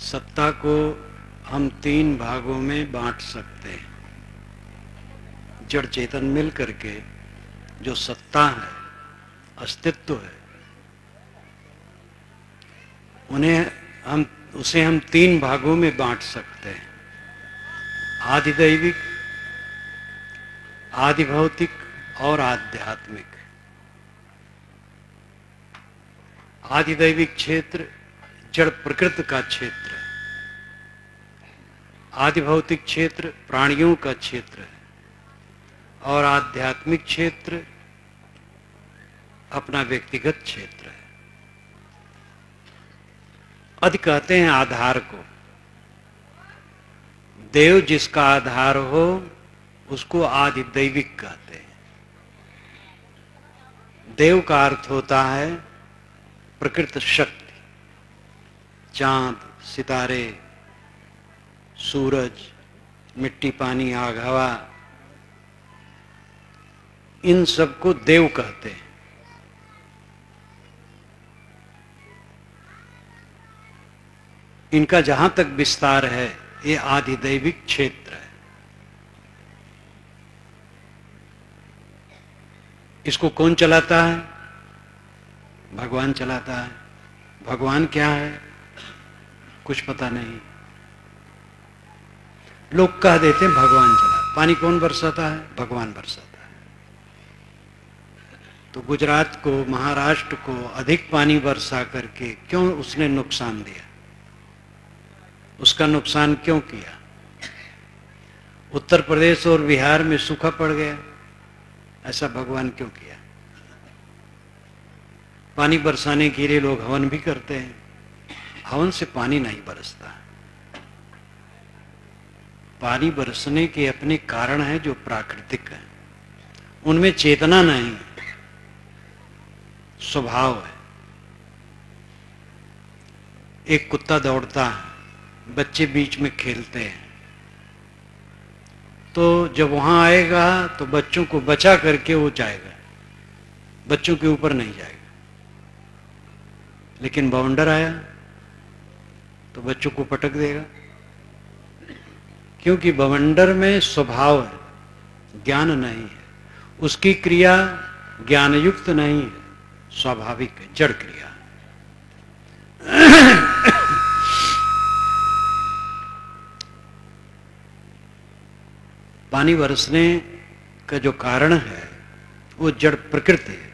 सत्ता को हम तीन भागों में बांट सकते हैं। जड़ चेतन मिल करके जो सत्ता है, अस्तित्व है, उसे हम तीन भागों में बांट सकते हैं। आदिदैविक, आदिभौतिक और आध्यात्मिक। आदिदैविक क्षेत्र जड़ प्रकृति का क्षेत्र है। आदिभौतिक क्षेत्र प्राणियों का क्षेत्र है और आध्यात्मिक क्षेत्र अपना व्यक्तिगत क्षेत्र है। आदि कहते हैं आधार को। देव जिसका आधार हो उसको आदि दैविक कहते हैं। देव का अर्थ होता है प्रकृति शक्ति। चांद, सितारे, सूरज, मिट्टी, पानी, आग, हवा, इन सबको देव कहते हैं। इनका जहां तक विस्तार है ये आदिदैविक क्षेत्र है। इसको कौन चलाता है? भगवान चलाता है। भगवान क्या है? कुछ पता नहीं। लोग कह देते हैं भगवान चला। पानी कौन बरसाता है? भगवान बरसाता है। तो गुजरात को, महाराष्ट्र को अधिक पानी बरसा करके क्यों उसने नुकसान दिया? उसका नुकसान क्यों किया? उत्तर प्रदेश और बिहार में सूखा पड़ गया, ऐसा भगवान क्यों किया? पानी बरसाने के लिए लोग हवन भी करते हैं। हवन से पानी नहीं बरसता। पानी बरसने के अपने कारण हैं जो प्राकृतिक हैं, उनमें चेतना नहीं, स्वभाव है। एक कुत्ता दौड़ता है, बच्चे बीच में खेलते हैं, तो जब वहां आएगा तो बच्चों को बचा करके वो जाएगा, बच्चों के ऊपर नहीं जाएगा। लेकिन बाउंडर आया तो बच्चों को पटक देगा, क्योंकि बवंडर में स्वभाव है, ज्ञान नहीं है। उसकी क्रिया ज्ञानयुक्त नहीं है, स्वाभाविक है, जड़ क्रिया। पानी बरसने का जो कारण है वो जड़ प्रकृति है।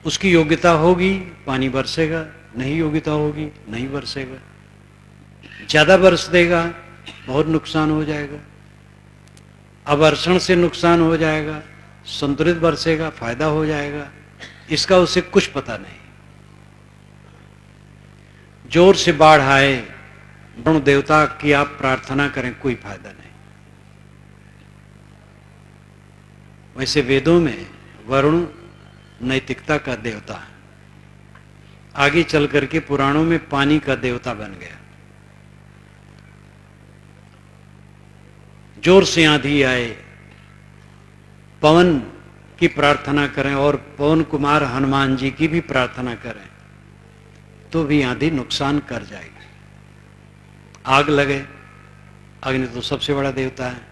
उसकी योग्यता होगी पानी बरसेगा, नहीं योग्यता होगी नहीं बरसेगा। ज्यादा बरस देगा बहुत नुकसान हो जाएगा, अवर्षण से नुकसान हो जाएगा। संतुलित बरसेगा फायदा हो जाएगा। इसका उसे कुछ पता नहीं। जोर से बाढ़ आए, वरुण देवता की आप प्रार्थना करें, कोई फायदा नहीं। वैसे वेदों में वरुण नैतिकता का देवता है। आगे चल करके पुराणों में पानी का देवता बन गया। जोर से आंधी आए, पवन की प्रार्थना करें और पवन कुमार हनुमान जी की भी प्रार्थना करें तो भी आंधी नुकसान कर जाएगी। आग लगे, अग्नि तो सबसे बड़ा देवता है।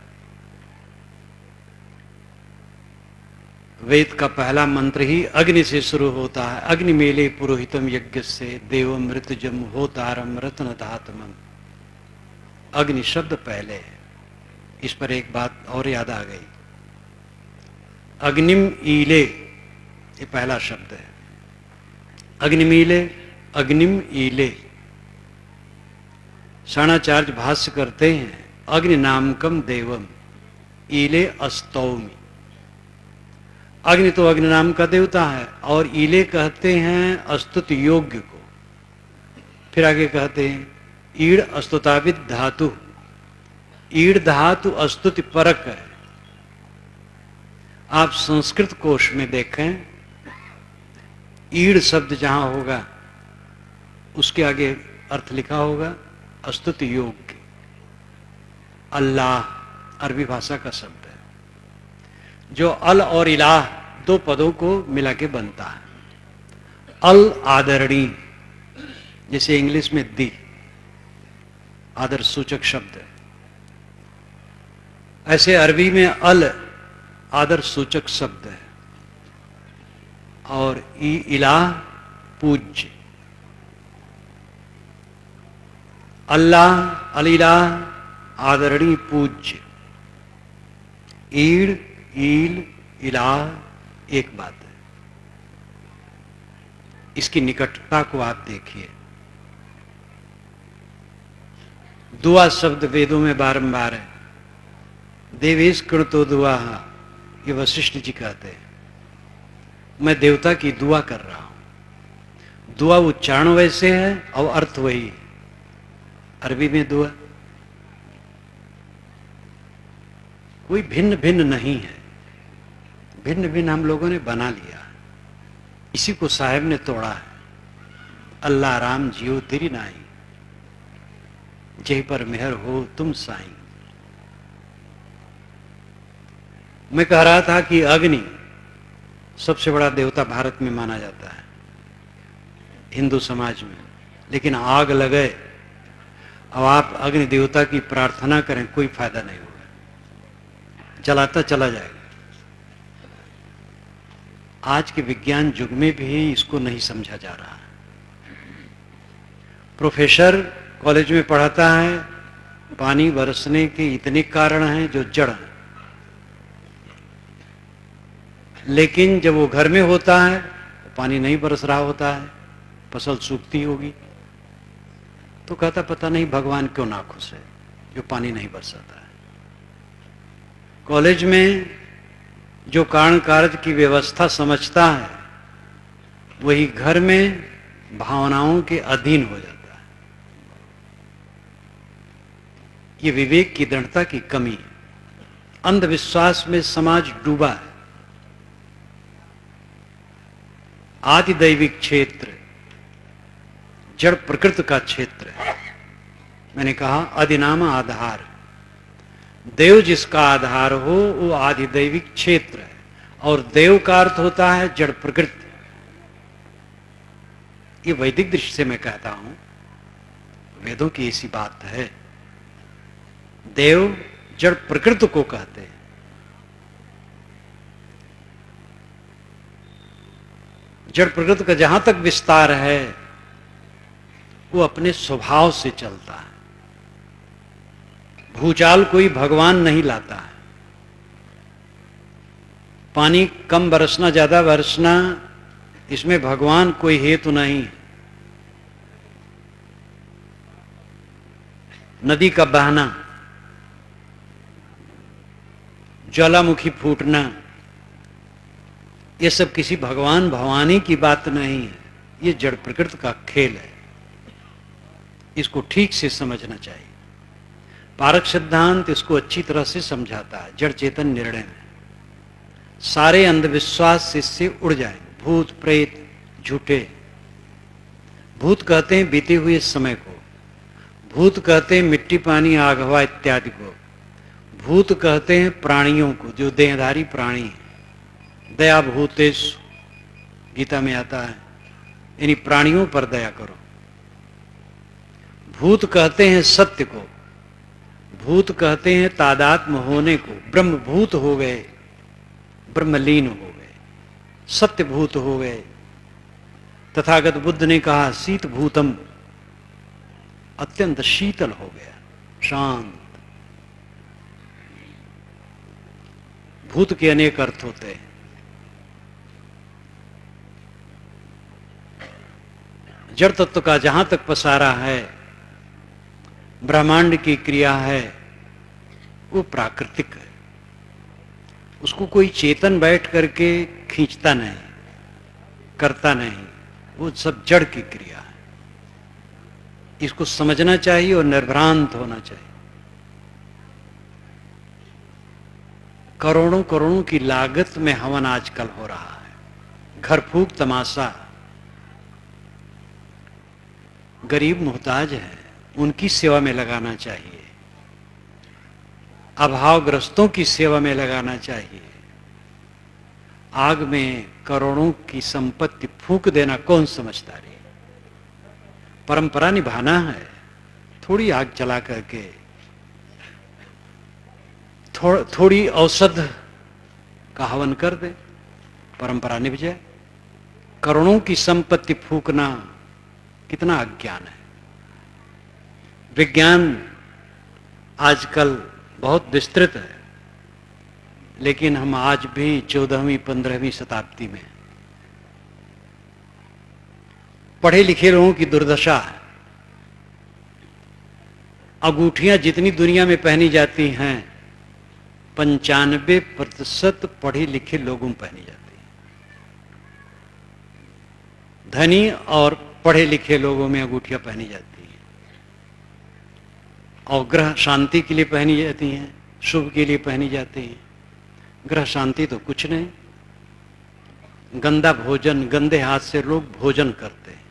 वेद का पहला मंत्र ही अग्नि से शुरू होता है। अग्नि मेले पुरोहितम यज्ञ से देवम मृतजम होतारम रत्न धातमम। अग्नि शब्द पहले है। इस पर एक बात और याद आ गई। अग्निम ईले ये पहला शब्द है। अग्निमीले, अग्निम ईले। शाणाचार्य भाष्य करते हैं अग्नि नामकम देवम ईले अस्तौमि। अग्नि तो अग्नि नाम का देवता है और ईले कहते हैं अस्तुत योग्य को। फिर आगे कहते हैं ईड़ अस्तुताविद धातु। ईड़ धातु अस्तुति परक है। आप संस्कृत कोश में देखें, ईड़ शब्द जहां होगा उसके आगे अर्थ लिखा होगा अस्तुति योग्य। अल्लाह अरबी भाषा का शब्द है जो अल और इलाह दो पदों को मिला के बनता है। अल आदरणीय, जैसे इंग्लिश में दी आदर सूचक शब्द है, ऐसे अरबी में अल आदर सूचक शब्द है, और इलाह पूज्य। अल्लाह अलिलाह आदरणीय पूज्य, ईड़ ईल इलाह एक बात है। इसकी निकटता को आप देखिए। दुआ शब्द वेदों में बारंबार है, देवेश कृतो दुआ, ये वशिष्ठ जी कहते हैं, मैं देवता की दुआ कर रहा हूं। दुआ उच्चारण वैसे है और अर्थ वही है। अरबी में दुआ कोई भिन्न भिन्न नहीं है, भिन्न भिन्न हम लोगों ने बना लिया, इसी को साहेब ने तोड़ा है। अल्लाह राम जियो तेरी नाई, जय पर मेहर हो तुम साईं। मैं कह रहा था कि अग्नि सबसे बड़ा देवता भारत में माना जाता है, हिंदू समाज में, लेकिन आग लगे अब आप अग्नि देवता की प्रार्थना करें कोई फायदा नहीं होगा, जलाता चला जाएगा। आज के विज्ञान युग में भी इसको नहीं समझा जा रहा है। प्रोफेसर कॉलेज में पढ़ाता है, पानी बरसने के इतने कारण हैं जो जड़ हैं, लेकिन जब वो घर में होता है पानी नहीं बरस रहा होता है, फसल सूखती होगी, तो कहता पता नहीं भगवान क्यों नाखुश है जो पानी नहीं बरसाता है। कॉलेज में जो कारण कार्य की व्यवस्था समझता है वही घर में भावनाओं के अधीन हो जाता है। ये विवेक की दृढ़ता की कमी है। अंधविश्वास में समाज डूबा है। आदि दैविक क्षेत्र जड़ प्रकृति का क्षेत्र है। मैंने कहा अधिनाम आधार, देव जिसका आधार हो वो आदि दैविक क्षेत्र है, और देव का अर्थ होता है जड़ प्रकृति। ये वैदिक दृष्टि से मैं कहता हूं, वेदों की ऐसी बात है। देव जड़ प्रकृति को कहते हैं। जड़ प्रकृति का जहां तक विस्तार है वो अपने स्वभाव से चलता है। भूचाल कोई भगवान नहीं लाता है। पानी कम बरसना ज्यादा बरसना इसमें भगवान कोई हेतु नहीं है। नदी का बहना, ज्वालामुखी फूटना, ये सब किसी भगवान भवानी की बात नहीं है। ये जड़ प्रकृति का खेल है। इसको ठीक से समझना चाहिए। पारक सिद्धांत इसको अच्छी तरह से समझाता है। जड़ चेतन निर्णय में सारे अंधविश्वास इससे उड़ जाए। भूत प्रेत झूठे। भूत कहते हैं बीते हुए समय को, भूत कहते हैं मिट्टी पानी आग हवा इत्यादि को, भूत कहते हैं प्राणियों को जो देहधारी प्राणी है। दया भूतेश गीता में आता है, यानी प्राणियों पर दया करो। भूत कहते हैं सत्य को, भूत कहते हैं तादात्म्य होने को। ब्रह्म भूत हो गए, ब्रह्मलीन हो गए, सत्य भूत हो गए। तथागत बुद्ध ने कहा शीत भूतम, अत्यंत शीतल हो गया, शांत। भूत के अनेक अर्थ होते हैं। जड़ तत्व का जहां तक पसारा है, ब्रह्मांड की क्रिया है, वो प्राकृतिक है। उसको कोई चेतन बैठ करके खींचता नहीं, करता नहीं, वो सब जड़ की क्रिया है। इसको समझना चाहिए और निर्भ्रांत होना चाहिए। करोड़ों करोड़ों की लागत में हवन आजकल हो रहा है। घर फूंक तमाशा। गरीब मोहताज है, उनकी सेवा में लगाना चाहिए। अभावग्रस्तों की सेवा में लगाना चाहिए। आग में करोड़ों की संपत्ति फूंक देना कौन समझदारी है? परंपरा निभाना है, थोड़ी आग जला करके थोड़ी औषध का हवन कर दे, परंपरा निभ जाए। करोड़ों की संपत्ति फूकना कितना अज्ञान है। विज्ञान आजकल बहुत विस्तृत है, लेकिन हम आज भी 14वीं 15वीं शताब्दी में पढ़े लिखे लोगों की दुर्दशा है। अंगूठियां जितनी दुनिया में पहनी जाती हैं 95% पढ़े लिखे लोगों में पहनी जाती है। धनी और पढ़े लिखे लोगों में अंगूठियां पहनी जाती हैं, और ग्रह शांति के लिए पहनी जाती हैं, शुभ के लिए पहनी जाती हैं। ग्रह शांति तो कुछ नहीं, गंदा भोजन, गंदे हाथ से लोग भोजन करते हैं,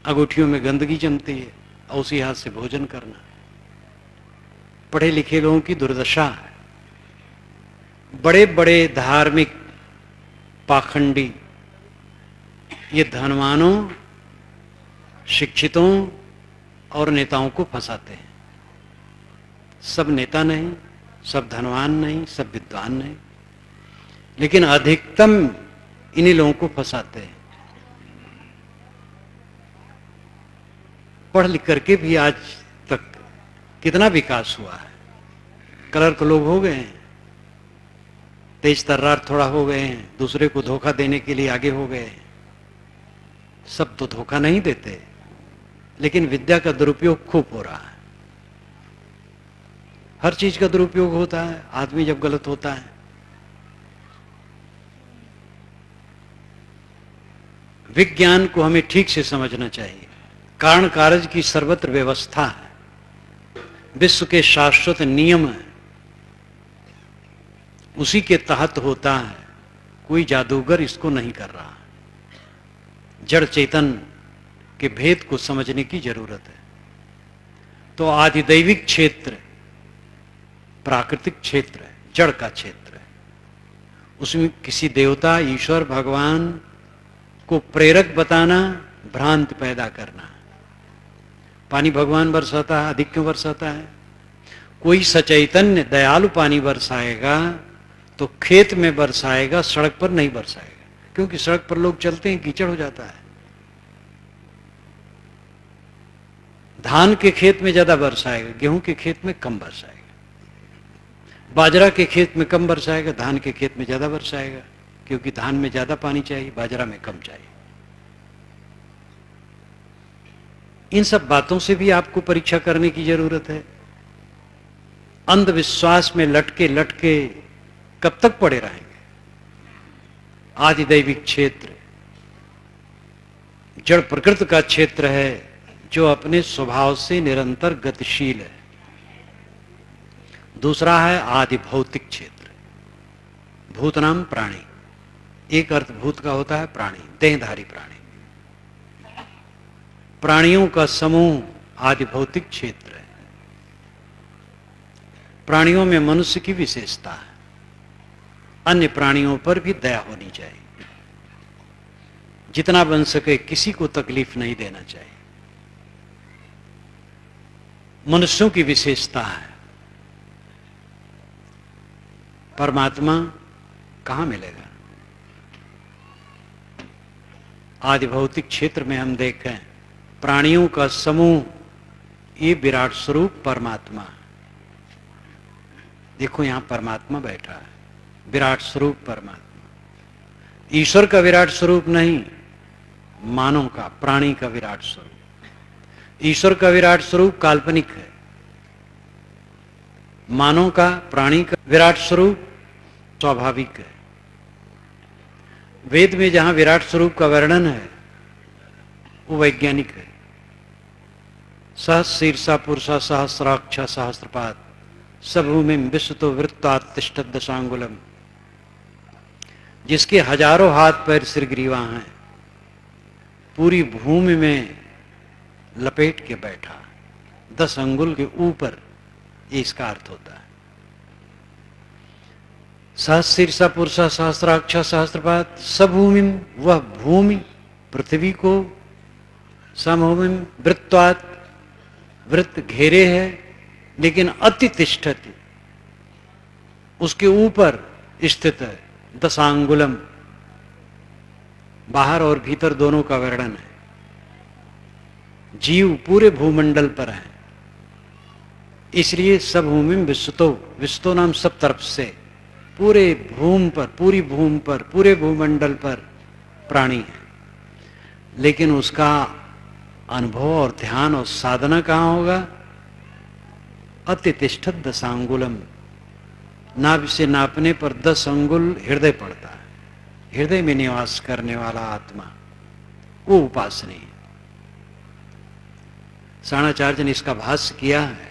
अंगूठियों में गंदगी जमती है और उसी हाथ से भोजन करना। पढ़े लिखे लोगों की दुर्दशा है। बड़े बड़े धार्मिक पाखंडी ये धनवानों, शिक्षितों और नेताओं को फंसाते हैं। सब नेता नहीं, सब धनवान नहीं, सब विद्वान नहीं, लेकिन अधिकतम इन्हीं लोगों को फंसाते हैं। पढ़ लिख करके भी आज तक कितना विकास हुआ है। क्लर्क लोग हो गए हैं, तेज तर्रार थोड़ा हो गए हैं, दूसरे को धोखा देने के लिए आगे हो गए हैं। सब तो धोखा नहीं देते, लेकिन विद्या का दुरुपयोग खूब हो रहा है। हर चीज का दुरुपयोग होता है आदमी जब गलत होता है। विज्ञान को हमें ठीक से समझना चाहिए। कारण कारज की सर्वत्र व्यवस्था है, विश्व के शाश्वत नियम है, उसी के तहत होता है। कोई जादूगर इसको नहीं कर रहा। जड़ चेतन के भेद को समझने की जरूरत है। तो आदिदैविक क्षेत्र प्राकृतिक क्षेत्र है, जड़ का क्षेत्र है। उसमें किसी देवता, ईश्वर, भगवान को प्रेरक बताना, भ्रांति पैदा करना। पानी भगवान बरसाता है, अधिक क्यों बरसाता है? कोई सचैतन्य दयालु पानी बरसाएगा तो खेत में बरसाएगा, सड़क पर नहीं बरसाएगा, क्योंकि सड़क पर लोग चलते हैं, कीचड़ हो जाता है। धान के खेत में ज्यादा बरसाएगा, गेहूं के खेत में कम बरसाएगा। बाजरा के खेत में कम बरसाएगा, धान के खेत में ज्यादा बरसाएगा, क्योंकि धान में ज्यादा पानी चाहिए, बाजरा में कम चाहिए। इन सब बातों से भी आपको परीक्षा करने की जरूरत है। अंधविश्वास में लटके लटके कब तक पड़े रहेंगे? आदिदैविक क्षेत्र जड़ प्रकृति का क्षेत्र है, जो अपने स्वभाव से निरंतर गतिशील है। दूसरा है आदि भौतिक क्षेत्र, भूत नाम प्राणी। एक अर्थ भूत का होता है प्राणी, देहधारी प्राणी। प्राणियों का समूह आदि भौतिक क्षेत्र है। प्राणियों में मनुष्य की विशेषता है। अन्य प्राणियों पर भी दया होनी चाहिए, जितना बन सके किसी को तकलीफ नहीं देना चाहिए। मनुष्यों की विशेषता है। परमात्मा कहां मिलेगा? आदि भौतिक क्षेत्र में हम देखें, प्राणियों का समूह, ये विराट स्वरूप परमात्मा। देखो यहां परमात्मा बैठा है, विराट स्वरूप परमात्मा। ईश्वर का विराट स्वरूप नहीं, मानव का, प्राणी का विराट स्वरूप। ईश्वर का विराट स्वरूप काल्पनिक है, मानव का, प्राणी का विराट स्वरूप स्वाभाविक है। वेद में जहां विराट स्वरूप का वर्णन है वो वैज्ञानिक है। सहस्रीर्षा पुरुषा सहस्राक्ष सहस्रपाद सभूमि विश्वतो वृत्तातिष्ठत दशांगुलम। जिसके हजारों हाथ पैर सिर ग्रीवा हैं, पूरी भूमि में लपेट के बैठा, 10 अंगुल के ऊपर, ये इसका अर्थ होता है। सहस्रीर्षा पुरुषा सहस्राक्ष सहस्रपाद सभूमि, वह भूमि पृथ्वी को समभूमिम वृत्त्वात्, वृत्त घेरे है लेकिन अति तिष्ठति, उसके ऊपर स्थित है। दशांगुलम, बाहर और भीतर दोनों का वर्णन है। जीव पूरे भूमंडल पर है, इसलिए सब भूमि में विश्वतो, विश्वतो नाम सब तरफ से, पूरे भूमि पर, पूरी भूमि पर, पूरे भूमंडल पर प्राणी है। लेकिन उसका अनुभव और ध्यान और साधना कहाँ होगा? अतितिष्ठत दशांगुलम, नाभि से नापने पर 10 अंगुल हृदय पड़ता है। हृदय में निवास करने वाला आत्मा, वो उपासनी है। साणाचार्य ने इसका भाष्य किया है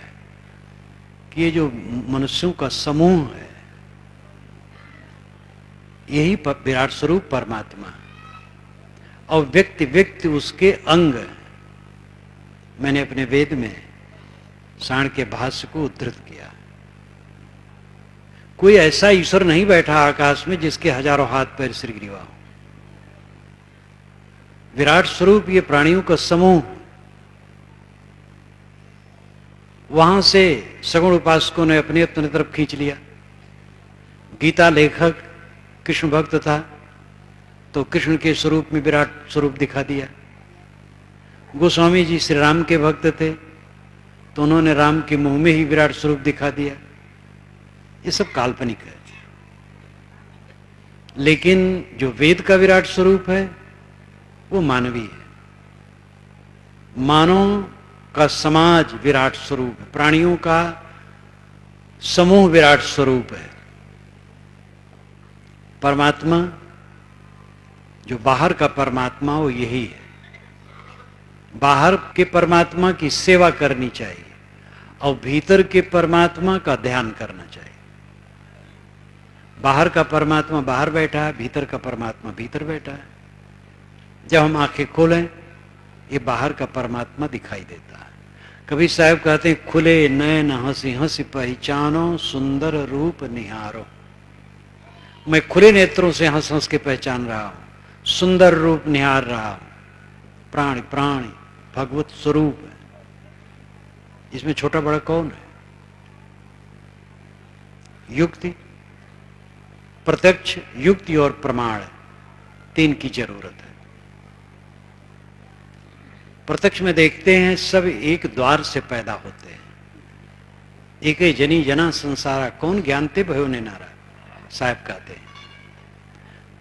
कि ये जो मनुष्यों का समूह है, यही विराट स्वरूप परमात्मा, और व्यक्ति व्यक्ति उसके अंग। मैंने अपने वेद में साण के भाष्य को उद्धृत किया। कोई ऐसा ईश्वर नहीं बैठा आकाश में जिसके हजारों हाथ पैर सिर ग्रीवा हो। विराट स्वरूप ये प्राणियों का समूह। वहां से सगुण उपासकों ने अपने अपने तरफ खींच लिया। गीता लेखक कृष्ण भक्त था तो कृष्ण के स्वरूप में विराट स्वरूप दिखा दिया। गोस्वामी जी श्री राम के भक्त थे तो उन्होंने राम के मुंह में ही विराट स्वरूप दिखा दिया। ये सब काल्पनिक है, लेकिन जो वेद का विराट स्वरूप है वो मानवीय है। मानव का समाज विराट स्वरूप है, प्राणियों का समूह विराट स्वरूप है। परमात्मा, जो बाहर का परमात्मा वो यही है। बाहर के परमात्मा की सेवा करनी चाहिए और भीतर के परमात्मा का ध्यान करना चाहिए। बाहर का परमात्मा बाहर बैठा है, भीतर का परमात्मा भीतर बैठा है। जब हम आंखें खोलें ये बाहर का परमात्मा दिखाई देता है। कबीर साहब कहते हैं, खुले नयन हंसी हंसी पहचानो, सुंदर रूप निहारो। मैं खुले नेत्रों से हंस हंस के पहचान रहा हूं, सुंदर रूप निहार रहा हूं। प्राणी प्राणी भगवत स्वरूप है, इसमें छोटा बड़ा कौन है? युक्ति, प्रत्यक्ष, युक्ति और प्रमाण, तीन की जरूरत है। प्रत्यक्ष में देखते हैं सब एक द्वार से पैदा होते हैं। एक जनी जना संसारा, कौन ज्ञानते भयो ने नारा, साहब कहते हैं।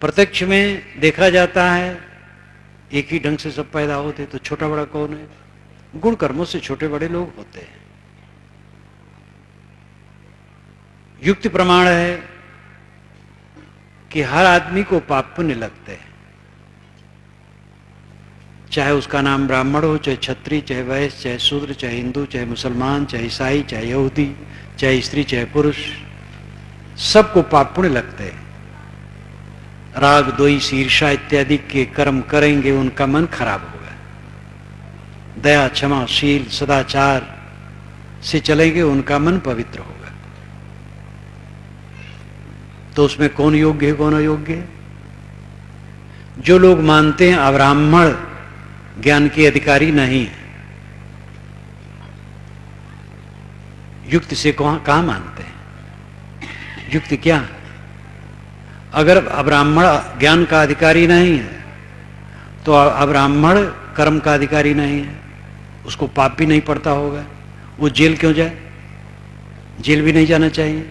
प्रत्यक्ष में देखा जाता है एक ही ढंग से सब पैदा होते, तो छोटा बड़ा कौन है? गुण कर्मों से छोटे बड़े लोग होते हैं। युक्ति प्रमाण है कि हर आदमी को पाप पुण्य लगते हैं, चाहे उसका नाम ब्राह्मण हो, चाहे क्षत्रिय, चाहे वैश्य, चाहे शूद्र, चाहे हिंदू, चाहे मुसलमान, चाहे ईसाई, चाहे यहूदी, चाहे स्त्री, चाहे पुरुष, सबको पाप पुण्य लगते हैं। राग, द्वेष, ईर्ष्या इत्यादि के कर्म करेंगे उनका मन खराब होगा। दया, क्षमा, शील, सदाचार से चलेंगे उनका मन पवित्र होगा। तो उसमें कौन योग्य है, कौन अयोग्य है? जो लोग मानते हैं अब्राह्मण ज्ञान के अधिकारी नहीं है, युक्ति से कहां मानते हैं? युक्ति क्या है? अगर अब्राह्मण ज्ञान का अधिकारी नहीं है तो अब्राह्मण कर्म का अधिकारी नहीं है, उसको पाप भी नहीं पड़ता होगा। वो जेल क्यों जाए? जेल भी नहीं जाना चाहिए।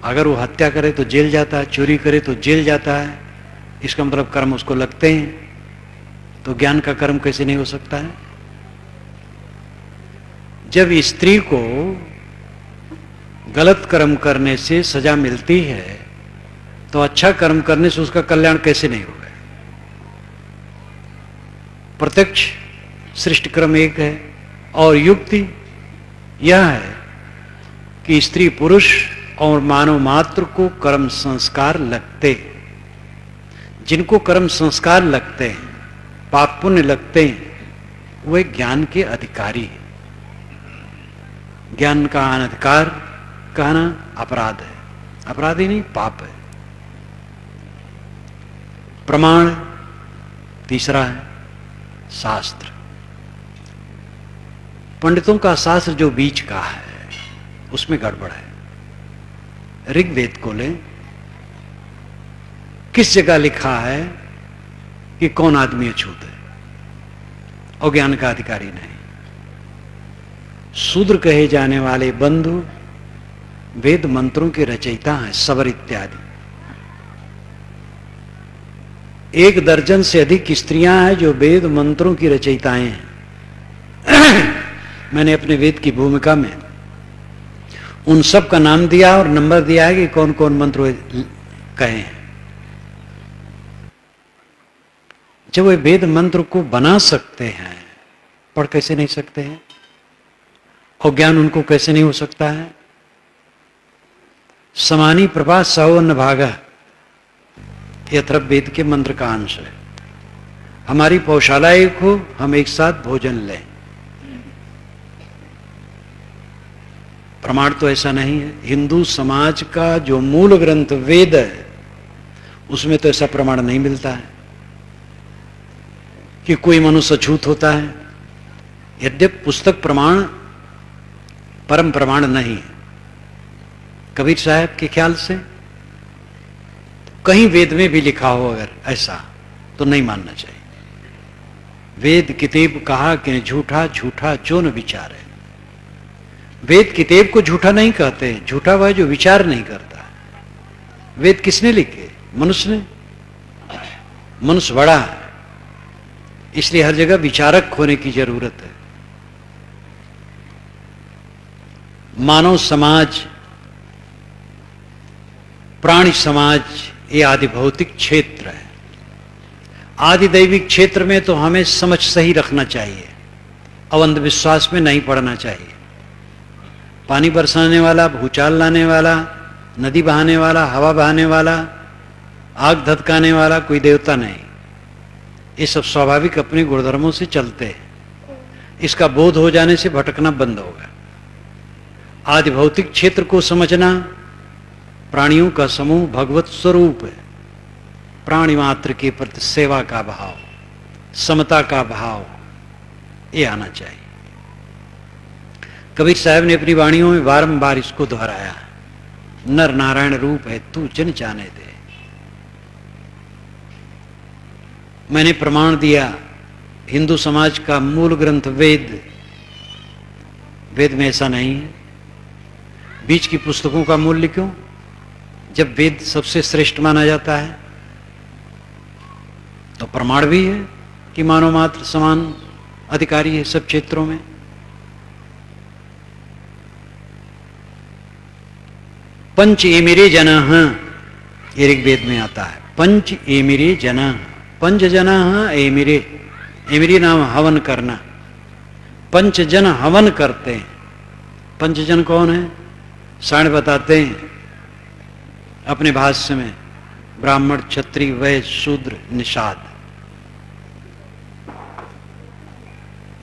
अगर वो हत्या करे तो जेल जाता है, चोरी करे तो जेल जाता है, इसका मतलब कर्म उसको लगते हैं। तो ज्ञान का कर्म कैसे नहीं हो सकता है? जब स्त्री को गलत कर्म करने से सजा मिलती है तो अच्छा कर्म करने से उसका कल्याण कैसे नहीं होगा? प्रत्यक्ष सृष्टि क्रम एक है और युक्ति यह है कि स्त्री पुरुष और मानव मात्र को कर्म संस्कार लगते। जिनको कर्म संस्कार लगते हैं, पाप पुण्य लगते हैं, वे ज्ञान के अधिकारी हैं। ज्ञान का अनधिकार कहना अपराध है, अपराध ही नहीं पाप है। प्रमाण तीसरा है शास्त्र। पंडितों का शास्त्र जो बीच का है उसमें गड़बड़ है। ऋग्वेद को लें, किस जगह लिखा है कि कौन आदमी अछूत है और ज्ञान का अधिकारी नहीं? शूद्र कहे जाने वाले बंधु वेद मंत्रों के रचयिता हैं, सवर इत्यादि। 1 दर्जन से अधिक स्त्रियां हैं जो वेद मंत्रों की रचयिताएं हैं। मैंने अपने वेद की भूमिका में उन सब का नाम दिया और नंबर दिया है कि कौन कौन मंत्र कहे हैं। जब वे वेद मंत्र को बना सकते हैं, पढ़ कैसे नहीं सकते हैं? और ज्ञान उनको कैसे नहीं हो सकता है? समानी प्रभा सौवन भागा, यथर्व वेद के मंत्र का अंश है। हमारी पौशाला एक हो, हम एक साथ भोजन लें। प्रमाण तो ऐसा नहीं है। हिंदू समाज का जो मूल ग्रंथ वेद है उसमें तो ऐसा प्रमाण नहीं मिलता है कि कोई मनुष्य अछूत होता है। यद्यप पुस्तक प्रमाण परम प्रमाण नहीं है। कबीर साहब के ख्याल से कहीं वेद में भी लिखा हो अगर ऐसा तो नहीं मानना चाहिए। वेद किताब कहा कि झूठा झूठा जो न विचार है। वेद किताब को झूठा नहीं कहते, झूठा वह जो विचार नहीं करता। वेद किसने लिखे? मनुष्य ने। मनुष्य बड़ा है, इसलिए हर जगह विचारक होने की जरूरत है। मानव समाज, प्राणी समाज, ये आदि भौतिक क्षेत्र है। आदि दैविक क्षेत्र में तो हमें समझ सही रखना चाहिए, अब अंधविश्वास में नहीं पड़ना चाहिए। पानी बरसाने वाला, भूचाल लाने वाला, नदी बहाने वाला, हवा बहाने वाला, आग धधकाने वाला कोई देवता नहीं। ये सब स्वाभाविक अपने गुणधर्मों से चलते हैं। इसका बोध हो जाने से भटकना बंद होगा। आदि भौतिक क्षेत्र को समझना, प्राणियों का समूह भगवत स्वरूप है। प्राणी मात्र के प्रति सेवा का भाव, समता का भाव, ये आना चाहिए। कबीर साहब ने अपनी वाणियों में बारंबार इसको दोहराया। नर नारायण रूप है तू जन जाने दे। मैंने प्रमाण दिया, हिंदू समाज का मूल ग्रंथ वेद, वेद में ऐसा नहीं है। बीच की पुस्तकों का मूल्य क्यों, जब वेद सबसे श्रेष्ठ माना जाता है? तो प्रमाण भी है कि मानव मात्र समान अधिकारी है सब क्षेत्रों में। पंच एमिरे जनः, ये ऋग्वेद में आता है। पंच एमिरे जनः, पंच जनः एमिरे। एमिरे नाम हवन करना। पंच जन हवन करते हैं। पंच जन कौन है? साण बताते हैं अपने भाष्य में, ब्राह्मण, क्षत्रिय, वैश्य, शूद्र, निषाद।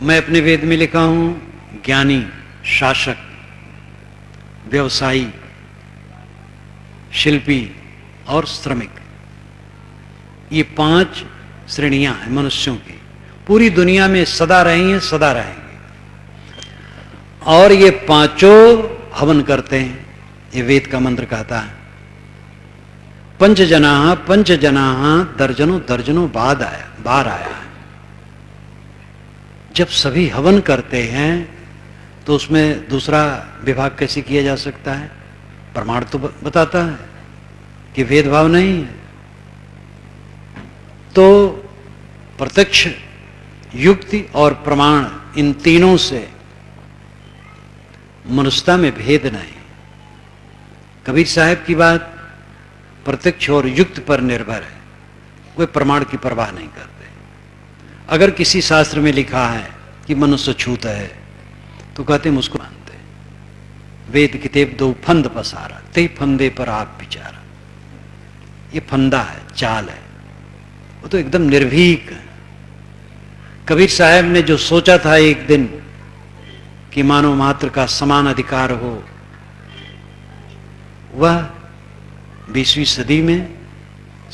मैं अपने वेद में लिखा हूं ज्ञानी, शासक, व्यवसायी, शिल्पी और श्रमिक। ये 5 श्रेणियां हैं मनुष्यों की। पूरी दुनिया में सदा रही हैं, सदा रहेंगे। और ये 5 हवन करते हैं। ये वेद का मंत्र कहता है। पंच जनाः दर्जनों दर्जनों बार आया है। जब सभी हवन करते हैं तो उसमें दूसरा विभाग कैसे किया जा सकता है? प्रमाण तो बताता है कि भेदभाव नहीं है। तो प्रत्यक्ष, युक्ति और प्रमाण, इन तीनों से मनुष्यता में भेद नहीं। कबीर साहब की बात प्रत्यक्ष और युक्त पर निर्भर है। वे प्रमाण की परवाह नहीं करते। अगर किसी शास्त्र में लिखा है कि मनुष्य छूत है तो कहते हम उसको मानते। वेद किताब 2 फंद पसारा, ते फंदे पर आप विचारा। ये फंदा है, चाल है, वो तो एकदम निर्भीक है। कबीर साहब ने जो सोचा था एक दिन कि मानव मात्र का समान अधिकार हो, वह 20वीं सदी में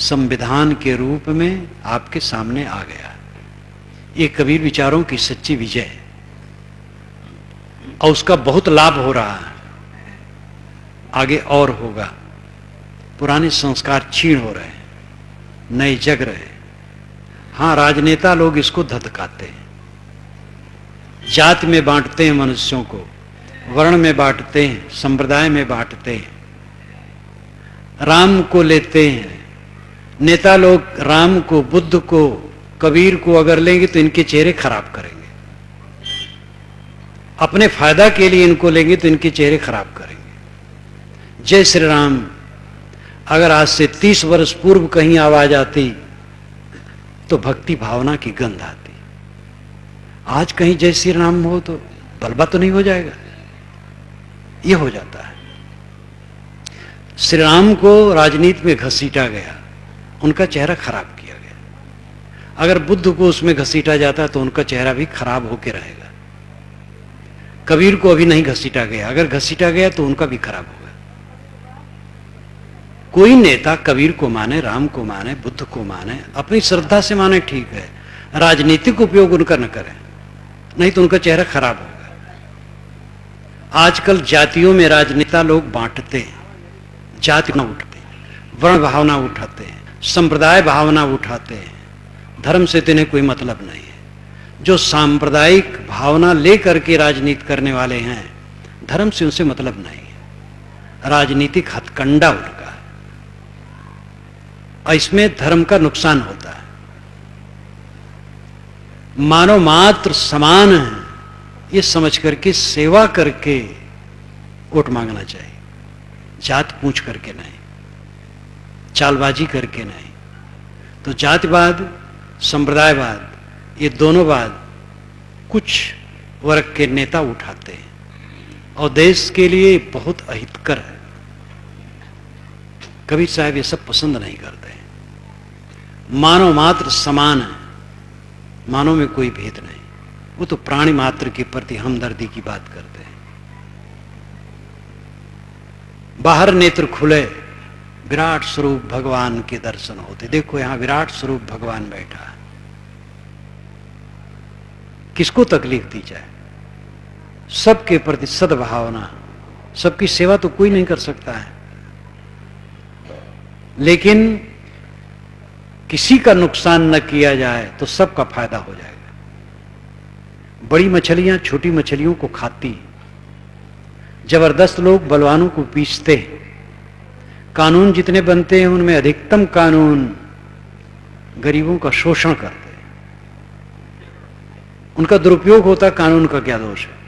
संविधान के रूप में आपके सामने आ गया। ये कबीर विचारों की सच्ची विजय है। और उसका बहुत लाभ हो रहा है, आगे और होगा। पुराने संस्कार क्षीण हो रहे हैं, नए जग रहे हैं। हाँ, राजनेता लोग इसको धधकाते हैं, जाति में बांटते हैं मनुष्यों को, वर्ण में बांटते हैं, संप्रदाय में बांटते हैं, राम को लेते हैं। नेता लोग राम को, बुद्ध को, कबीर को अगर लेंगे तो इनके चेहरे खराब करेंगे, अपने फायदा के लिए इनको लेंगे तो इनके चेहरे खराब करेंगे। जय श्री राम अगर आज से 30 वर्ष पूर्व कहीं आवाज आती तो भक्ति भावना की गंध आती। आज कहीं जय श्री राम हो तो बलबा तो नहीं हो जाएगा, ये हो जाता है। श्री राम को राजनीति में घसीटा गया, उनका चेहरा खराब किया गया। अगर बुद्ध को उसमें घसीटा जाता तो उनका चेहरा भी खराब होकर रहेगा। कबीर को अभी नहीं घसीटा गया, अगर घसीटा गया तो उनका भी खराब होगा। कोई नेता कबीर को माने, राम को माने, बुद्ध को माने, अपनी श्रद्धा से माने, ठीक है, राजनीतिक उपयोग उनका न करें, नहीं तो उनका चेहरा खराब होगा। आजकल जातियों में राजनेता लोग बांटते हैं, जाति न उठते हैं, वर्ण भावना उठाते हैं, संप्रदाय भावना उठाते हैं। धर्म से तो इन्हें कोई मतलब नहीं है। जो सांप्रदायिक भावना लेकर के राजनीति करने वाले हैं, धर्म से उनसे मतलब नहीं है, राजनीतिक हथकंडा उनका है, और इसमें धर्म का नुकसान होता है। मानव मात्र समान है, ये समझ करके सेवा करके वोट मांगना चाहिए, जात पूछ करके नहीं, चालबाजी करके नहीं। तो जातिवाद, संप्रदायवाद, ये दोनों बात कुछ वर्ग के नेता उठाते हैं और देश के लिए बहुत अहितकर है। कबीर साहब ये सब पसंद नहीं करते हैं। मानव मात्र समान है, मानव में कोई भेद नहीं। वो तो प्राणी मात्र के प्रति हमदर्दी की बात करते हैं। बाहर नेत्र खुले, विराट स्वरूप भगवान के दर्शन होते। देखो यहां विराट स्वरूप भगवान बैठा है, किसको तकलीफ दी जाए? सबके प्रति सद्भावना, सबकी सेवा तो कोई नहीं कर सकता है, लेकिन किसी का नुकसान न किया जाए तो सबका फायदा हो जाएगा। बड़ी मछलियां छोटी मछलियों को खाती, जबरदस्त लोग बलवानों को पीसते, कानून जितने बनते हैं उनमें अधिकतम कानून गरीबों का शोषण करते, उनका दुरुपयोग होता, कानून का क्या दोष है?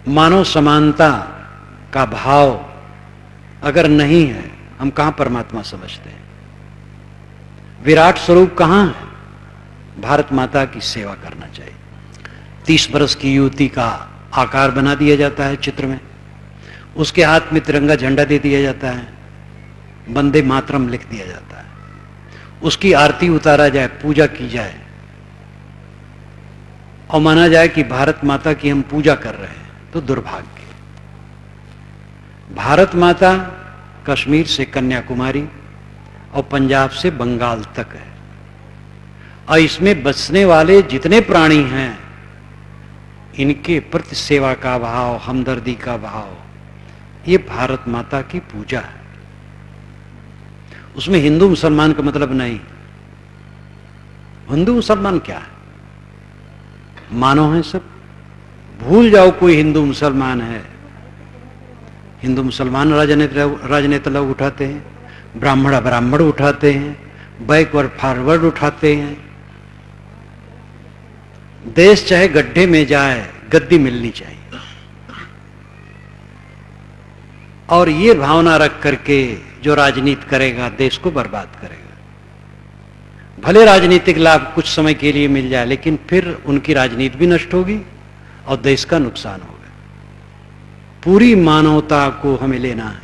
मानव समानता का भाव अगर नहीं है, हम कहां परमात्मा समझते हैं? विराट स्वरूप कहां है? भारत माता की सेवा करना चाहिए। 30 वर्ष की युवती का आकार बना दिया जाता है चित्र में, उसके हाथ में तिरंगा झंडा दे दिया जाता है, वंदे मातरम लिख दिया जाता है, उसकी आरती उतारा जाए, पूजा की जाए और माना जाए कि भारत माता की हम पूजा कर रहे हैं, तो दुर्भाग्य। भारत माता कश्मीर से कन्याकुमारी और पंजाब से बंगाल तक है, और इसमें बसने वाले जितने प्राणी हैं, इनके प्रति सेवा का भाव, हमदर्दी का भाव, ये भारत माता की पूजा है। उसमें हिंदू मुसलमान का मतलब नहीं। हिंदू मुसलमान क्या है? मानव है सब। भूल जाओ कोई हिंदू मुसलमान है। हिंदू मुसलमान राजनेता लोग उठाते हैं, ब्राह्मण उठाते हैं, बैकवर्ड फॉरवर्ड उठाते हैं। देश चाहे गड्ढे में जाए, गद्दी मिलनी चाहिए। और ये भावना रख करके जो राजनीति करेगा, देश को बर्बाद करेगा। भले राजनीतिक लाभ कुछ समय के लिए मिल जाए, लेकिन फिर उनकी राजनीति भी नष्ट होगी और देश का नुकसान होगा। पूरी मानवता को हमें लेना है।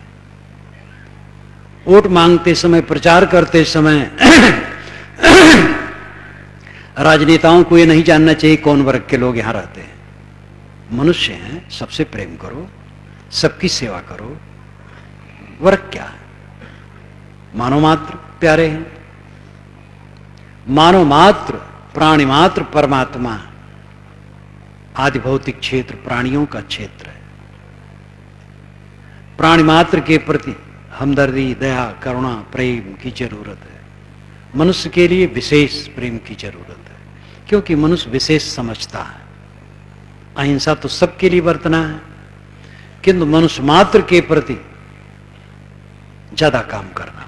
वोट मांगते समय, प्रचार करते समय राजनेताओं को यह नहीं जानना चाहिए कौन वर्ग के लोग यहां रहते हैं। मनुष्य हैं, सबसे प्रेम करो, सबकी सेवा करो। वर्ग क्या है? मानव मात्र प्यारे हैं, मानव मात्र, प्राणी मात्र परमात्मा, आदि भौतिक क्षेत्र प्राणियों का क्षेत्र है। प्राणी मात्र के प्रति हमदर्दी, दया, करुणा, प्रेम की जरूरत है। मनुष्य के लिए विशेष प्रेम की जरूरत है, क्योंकि मनुष्य विशेष समझता है। अहिंसा तो सबके लिए बरतना है, किंतु मनुष्य मात्र के प्रति ज्यादा काम करना,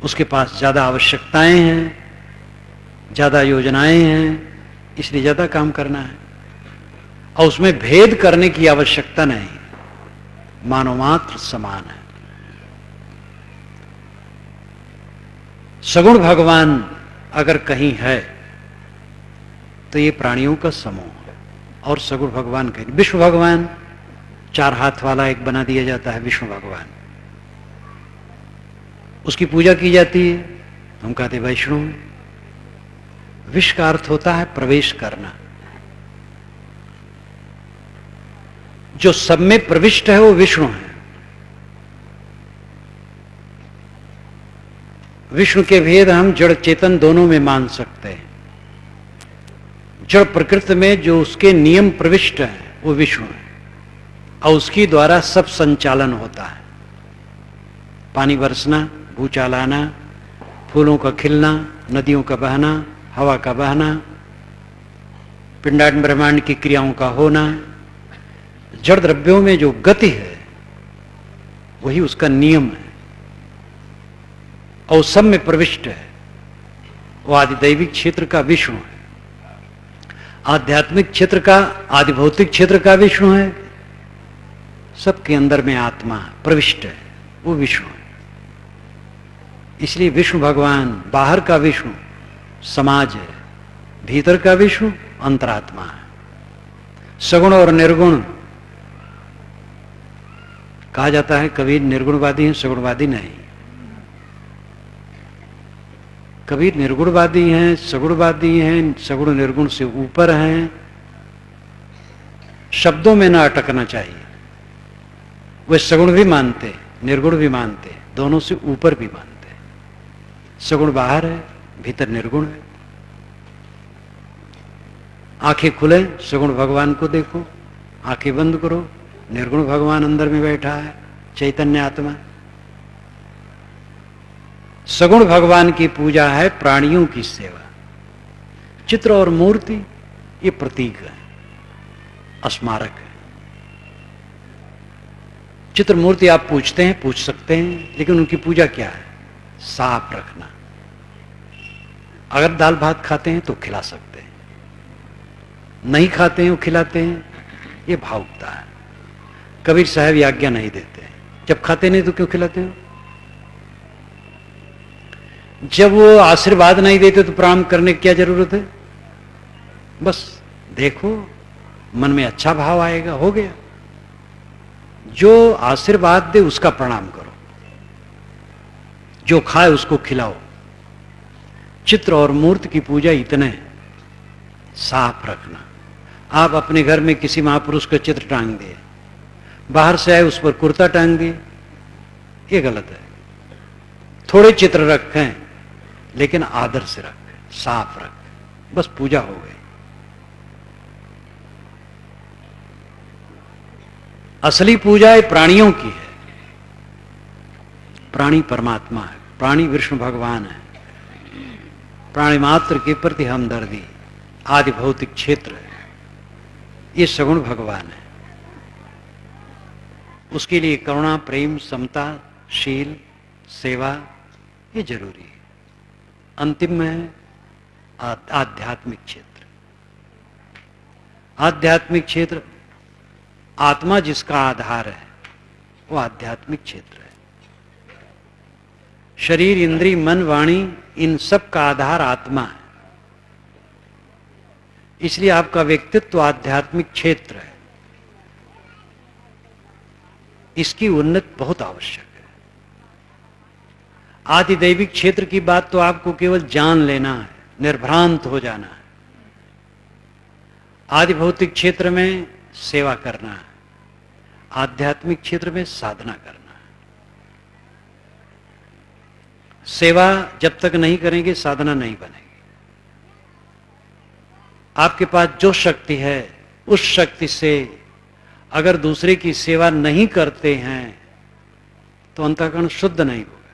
उसके पास ज्यादा आवश्यकताएं हैं, ज्यादा योजनाएं हैं, इसलिए ज्यादा काम करना है। और उसमें भेद करने की आवश्यकता नहीं, मानव मात्र समान है। सगुण भगवान अगर कहीं है तो ये प्राणियों का समूह है, और सगुण भगवान कहीं। विष्णु भगवान 4 हाथ वाला एक बना दिया जाता है, विष्णु भगवान, उसकी पूजा की जाती है, हम कहते वैष्णव। विश्व का अर्थ होता है प्रवेश करना। जो सब में प्रविष्ट है वो विष्णु है। विष्णु के भेद हम जड़ चेतन दोनों में मान सकते हैं। जड़ प्रकृति में जो उसके नियम प्रविष्ट है वो विष्णु है, और उसकी द्वारा सब संचालन होता है। पानी बरसना, भूचाल आना, फूलों का खिलना, नदियों का बहना, हवा का बहना, पिंडांड ब्रह्मांड की क्रियाओं का होना, जड़ द्रव्यों में जो गति है वही उसका नियम है, और सब में प्रविष्ट है। वो आदिदैविक क्षेत्र का विष्णु है, आध्यात्मिक क्षेत्र का, आदि भौतिक क्षेत्र का विष्णु है, सबके अंदर में आत्मा प्रविष्ट है, वो विष्णु है। इसलिए विष्णु भगवान बाहर का विष्णु समाज है, भीतर का विष्णु अंतरात्मा है। सगुण और निर्गुण कहा जाता है, कबीर निर्गुणवादी हैं, सगुणवादी नहीं। कबीर निर्गुणवादी हैं, सगुणवादी हैं, सगुण निर्गुण से ऊपर हैं। शब्दों में ना अटकना चाहिए। वे सगुण भी मानते, निर्गुण भी मानते, दोनों से ऊपर भी मानते। सगुण बाहर है, भीतर निर्गुण है। आंखें खुले, सगुण भगवान को देखो, आंखें बंद करो, निर्गुण भगवान अंदर में बैठा है, चैतन्य आत्मा। सगुण भगवान की पूजा है प्राणियों की सेवा। चित्र और मूर्ति ये प्रतीक है, स्मारक है। चित्र मूर्ति आप पूछते हैं, पूछ सकते हैं, लेकिन उनकी पूजा क्या है? साफ रखना। अगर दाल भात खाते हैं तो खिला सकते हैं, नहीं खाते हैं वो खिलाते हैं, ये भावुकता है। कबीर साहब आज्ञा नहीं देते हैं, जब खाते नहीं तो क्यों खिलाते हो? जब वो आशीर्वाद नहीं देते तो प्रणाम करने की क्या जरूरत है? बस देखो, मन में अच्छा भाव आएगा, हो गया। जो आशीर्वाद दे उसका प्रणाम करो, जो खाए उसको खिलाओ। चित्र और मूर्ति की पूजा इतने साफ रखना। आप अपने घर में किसी महापुरुष का चित्र टांग दिए, बाहर से आए उस पर कुर्ता टांग दिए, ये गलत है। थोड़े चित्र रखें लेकिन आदर से रखें, साफ रखें, बस पूजा हो गई। असली पूजा ये प्राणियों की है। प्राणी परमात्मा है, प्राणी विष्णु भगवान है। प्राणी मात्र के प्रति हमदर्दी, आदि भौतिक क्षेत्र है, ये सगुण भगवान है। उसके लिए करुणा, प्रेम, समता, शील, सेवा ये जरूरी है। अंतिम में है आध्यात्मिक क्षेत्र। आध्यात्मिक क्षेत्र, आत्मा जिसका आधार है वो आध्यात्मिक क्षेत्र है। शरीर, इंद्री, मन, वाणी, इन सब का आधार आत्मा है। इसलिए आपका व्यक्तित्व आध्यात्मिक क्षेत्र है। इसकी उन्नति बहुत आवश्यक है। आदिदैविक क्षेत्र की बात तो आपको केवल जान लेना है, निर्भ्रांत हो जाना है। आदि भौतिक क्षेत्र में सेवा करना है, आध्यात्मिक क्षेत्र में साधना करना है। सेवा जब तक नहीं करेंगे साधना नहीं बनेगी। आपके पास जो शक्ति है उस शक्ति से अगर दूसरे की सेवा नहीं करते हैं तो अंतःकरण शुद्ध नहीं होगा,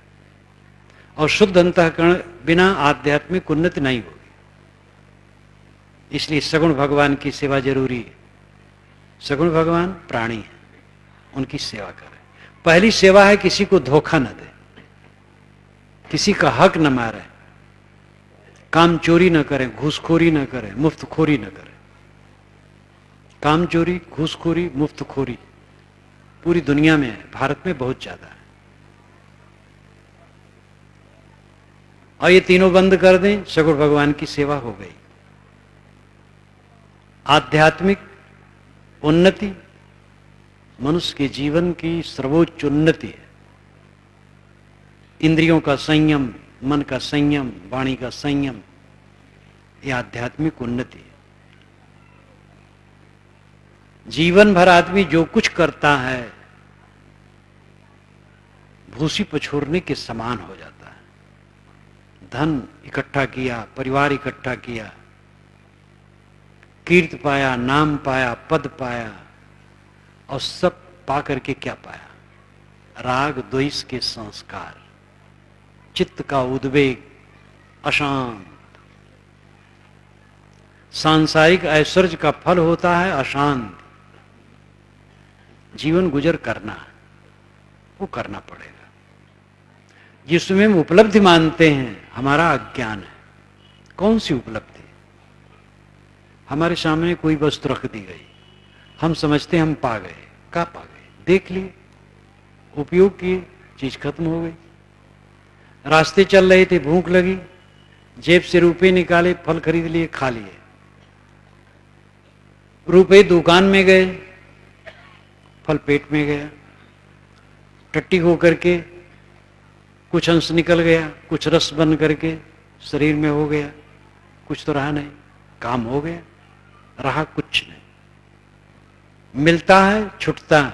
और शुद्ध अंतःकरण बिना आध्यात्मिक उन्नति नहीं होगी। इसलिए सगुण भगवान की सेवा जरूरी है। सगुण भगवान प्राणी है, उनकी सेवा करें। पहली सेवा है किसी को धोखा न दे, किसी का हक न मारे, काम चोरी न करें, घूसखोरी न करें, मुफ्तखोरी न करें। काम चोरी, घूसखोरी, मुफ्तखोरी पूरी दुनिया में है, भारत में बहुत ज्यादा है। और ये तीनों बंद कर दें, सगुण भगवान की सेवा हो गई। आध्यात्मिक उन्नति मनुष्य के जीवन की सर्वोच्च उन्नति है। इंद्रियों का संयम, मन का संयम, वाणी का संयम, यह आध्यात्मिक उन्नति है। जीवन भर आदमी जो कुछ करता है भूसी पछोरने के समान हो जाता है। धन इकट्ठा किया, परिवार इकट्ठा किया, कीर्ति पाया, नाम पाया, पद पाया, और सब पा करके क्या पाया? राग द्वेष के संस्कार, चित्त का उद्वेग, अशांत। सांसारिक ऐश्वर्य का फल होता है अशांत। जीवन गुजर करना, वो करना पड़ेगा। जिसमें हम उपलब्धि मानते हैं हमारा अज्ञान है। कौन सी उपलब्धि? हमारे सामने कोई वस्तु रख दी गई, हम समझते हम पा गए। क्या पा गए? देख लिए, उपयोग किए, चीज खत्म हो गई। रास्ते चल रहे थे, भूख लगी, जेब से रुपए निकाले, फल खरीद लिए, खा लिए। रुपए दुकान में गए, फल पेट में गया। टट्टी होकर के कुछ अंश निकल गया, कुछ रस बन करके शरीर में हो गया, कुछ तो रहा नहीं। काम हो गया, रहा कुछ नहीं। मिलता है, छुटता है।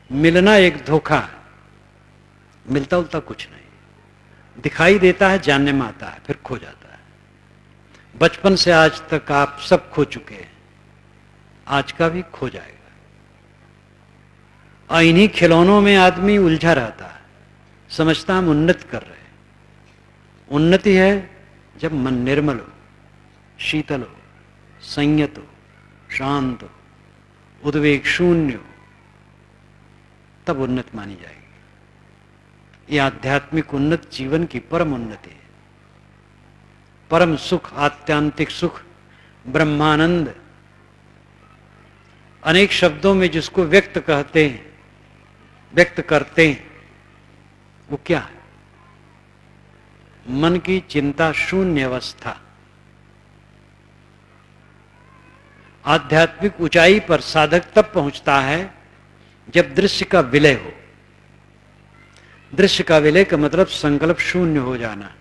मिलना एक धोखा है, मिलता उलता कुछ नहीं। दिखाई देता है, जानने में आता है, फिर खो जाता है। बचपन से आज तक आप सब खो चुके हैं, आज का भी खो जाएगा। और इन्हीं खिलौनों में आदमी उलझा रहता है, समझता हम उन्नति कर रहे हैं। उन्नति है जब मन निर्मल हो, शीतल हो, संयत हो, शांत हो, उद्वेग शून्य हो, तब उन्नति मानी जाएगी। यह आध्यात्मिक उन्नति जीवन की परम उन्नति है। परम सुख, आत्यांतिक सुख, ब्रह्मानंद, अनेक शब्दों में जिसको व्यक्त कहते हैं, व्यक्त करते हैं, वो क्या है? मन की चिंता शून्य अवस्था। आध्यात्मिक ऊंचाई पर साधक तब पहुंचता है जब दृश्य का विलय हो। दृश्य का विलय का मतलब संकल्प शून्य हो जाना।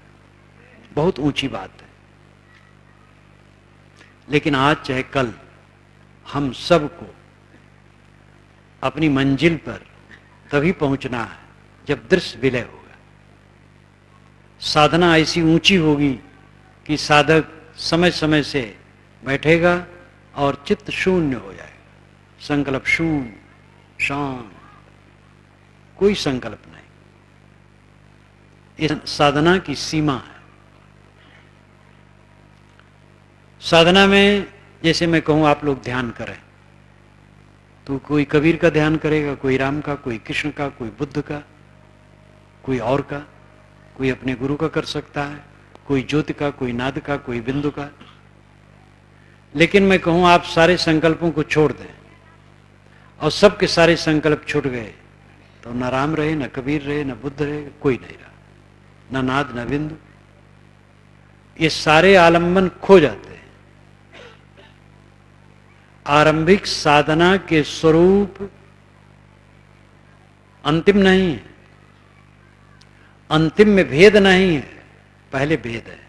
बहुत ऊंची बात है, लेकिन आज चाहे कल हम सबको अपनी मंजिल पर तभी पहुंचना है जब दृश्य विलय होगा। साधना ऐसी ऊंची होगी कि साधक समय समय से बैठेगा और चित्त शून्य हो जाएगा। संकल्प शून्य, शांत, कोई संकल्प नहीं। इस साधना की सीमा है। साधना में जैसे मैं कहूं आप लोग ध्यान करें, तो कोई कबीर का ध्यान करेगा, कोई राम का, कोई कृष्ण का, कोई बुद्ध का, कोई और का, कोई अपने गुरु का कर सकता है, कोई ज्योति का, कोई नाद का, कोई बिंदु का। लेकिन मैं कहूं आप सारे संकल्पों को छोड़ दें, और सबके सारे संकल्प छूट गए, तो न राम रहे, न कबीर रहे, न बुद्ध रहे, कोई नहीं रहा, न नाद, न बिंदु। ये सारे आलंबन खो जाते हैं। आरंभिक साधना के स्वरूप अंतिम नहीं है, अंतिम में भेद नहीं है, पहले भेद है।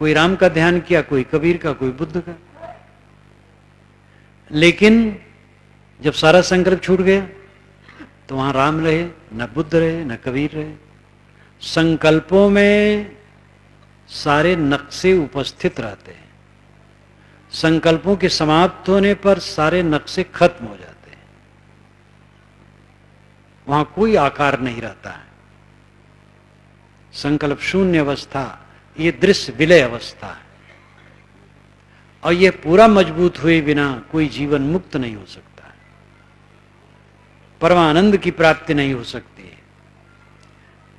कोई राम का ध्यान किया, कोई कबीर का, कोई बुद्ध का। लेकिन जब सारा संकल्प छूट गया तो वहां राम रहे, न बुद्ध रहे, न कबीर रहे। संकल्पों में सारे नक्शे उपस्थित रहते हैं, संकल्पों के समाप्त होने पर सारे नक्शे खत्म हो जाते हैं, वहां कोई आकार नहीं रहता है। संकल्प शून्य अवस्था ये दृश्य विलय अवस्था है, और यह पूरा मजबूत हुए बिना कोई जीवन मुक्त नहीं हो सकता है, परमानंद की प्राप्ति नहीं हो सकती है।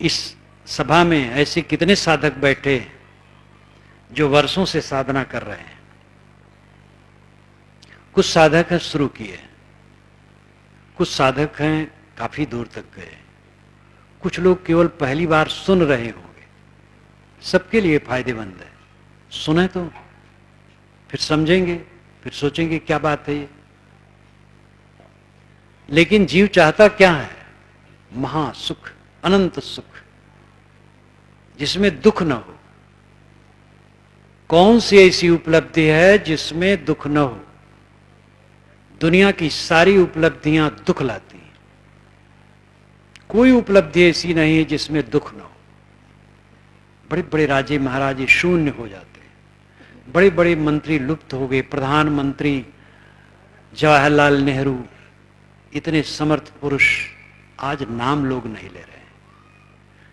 इस सभा में ऐसे कितने साधक बैठे हैं जो वर्षों से साधना कर रहे हैं। कुछ साधक हैं शुरू किए, कुछ साधक हैं काफी दूर तक गए, कुछ लोग केवल पहली बार सुन रहे होंगे। सबके लिए फायदेमंद है, सुने तो फिर समझेंगे, फिर सोचेंगे क्या बात है ये। लेकिन जीव चाहता क्या है? महासुख, अनंत सुख, जिसमें दुख न हो। कौन सी ऐसी उपलब्धि है जिसमें दुख न हो? दुनिया की सारी उपलब्धियां दुख लाती हैं, कोई उपलब्धि ऐसी नहीं है जिसमें दुख न हो। बड़े बड़े राजे महाराजे शून्य हो जाते हैं, बड़े बड़े मंत्री लुप्त हो गए, प्रधानमंत्री जवाहरलाल नेहरू, इतने समर्थ पुरुष आज नाम लोग नहीं ले रहे हैं।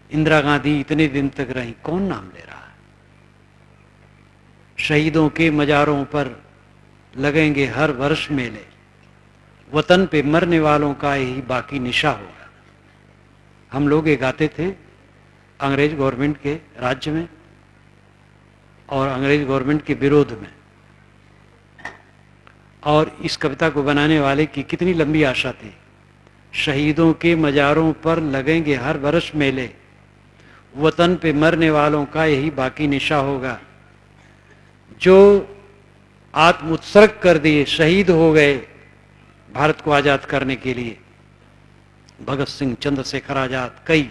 इंदिरा गांधी इतने दिन तक रही, कौन नाम ले रहा है? शहीदों के मजारों पर लगेंगे हर वर्ष मेले, वतन पे मरने वालों का यही बाकी निशा होगा। हम लोग ये गाते थे अंग्रेज गवर्नमेंट के राज्य में और अंग्रेज गवर्नमेंट के विरोध में, और इस कविता को बनाने वाले की कितनी लंबी आशा थी। शहीदों के मजारों पर लगेंगे हर वर्ष मेले, वतन पे मरने वालों का यही बाकी निशा होगा। जो आत्म उत्सर्ग कर दिए, शहीद हो गए भारत को आजाद करने के लिए, भगत सिंह, चंद्रशेखर आजाद, कई,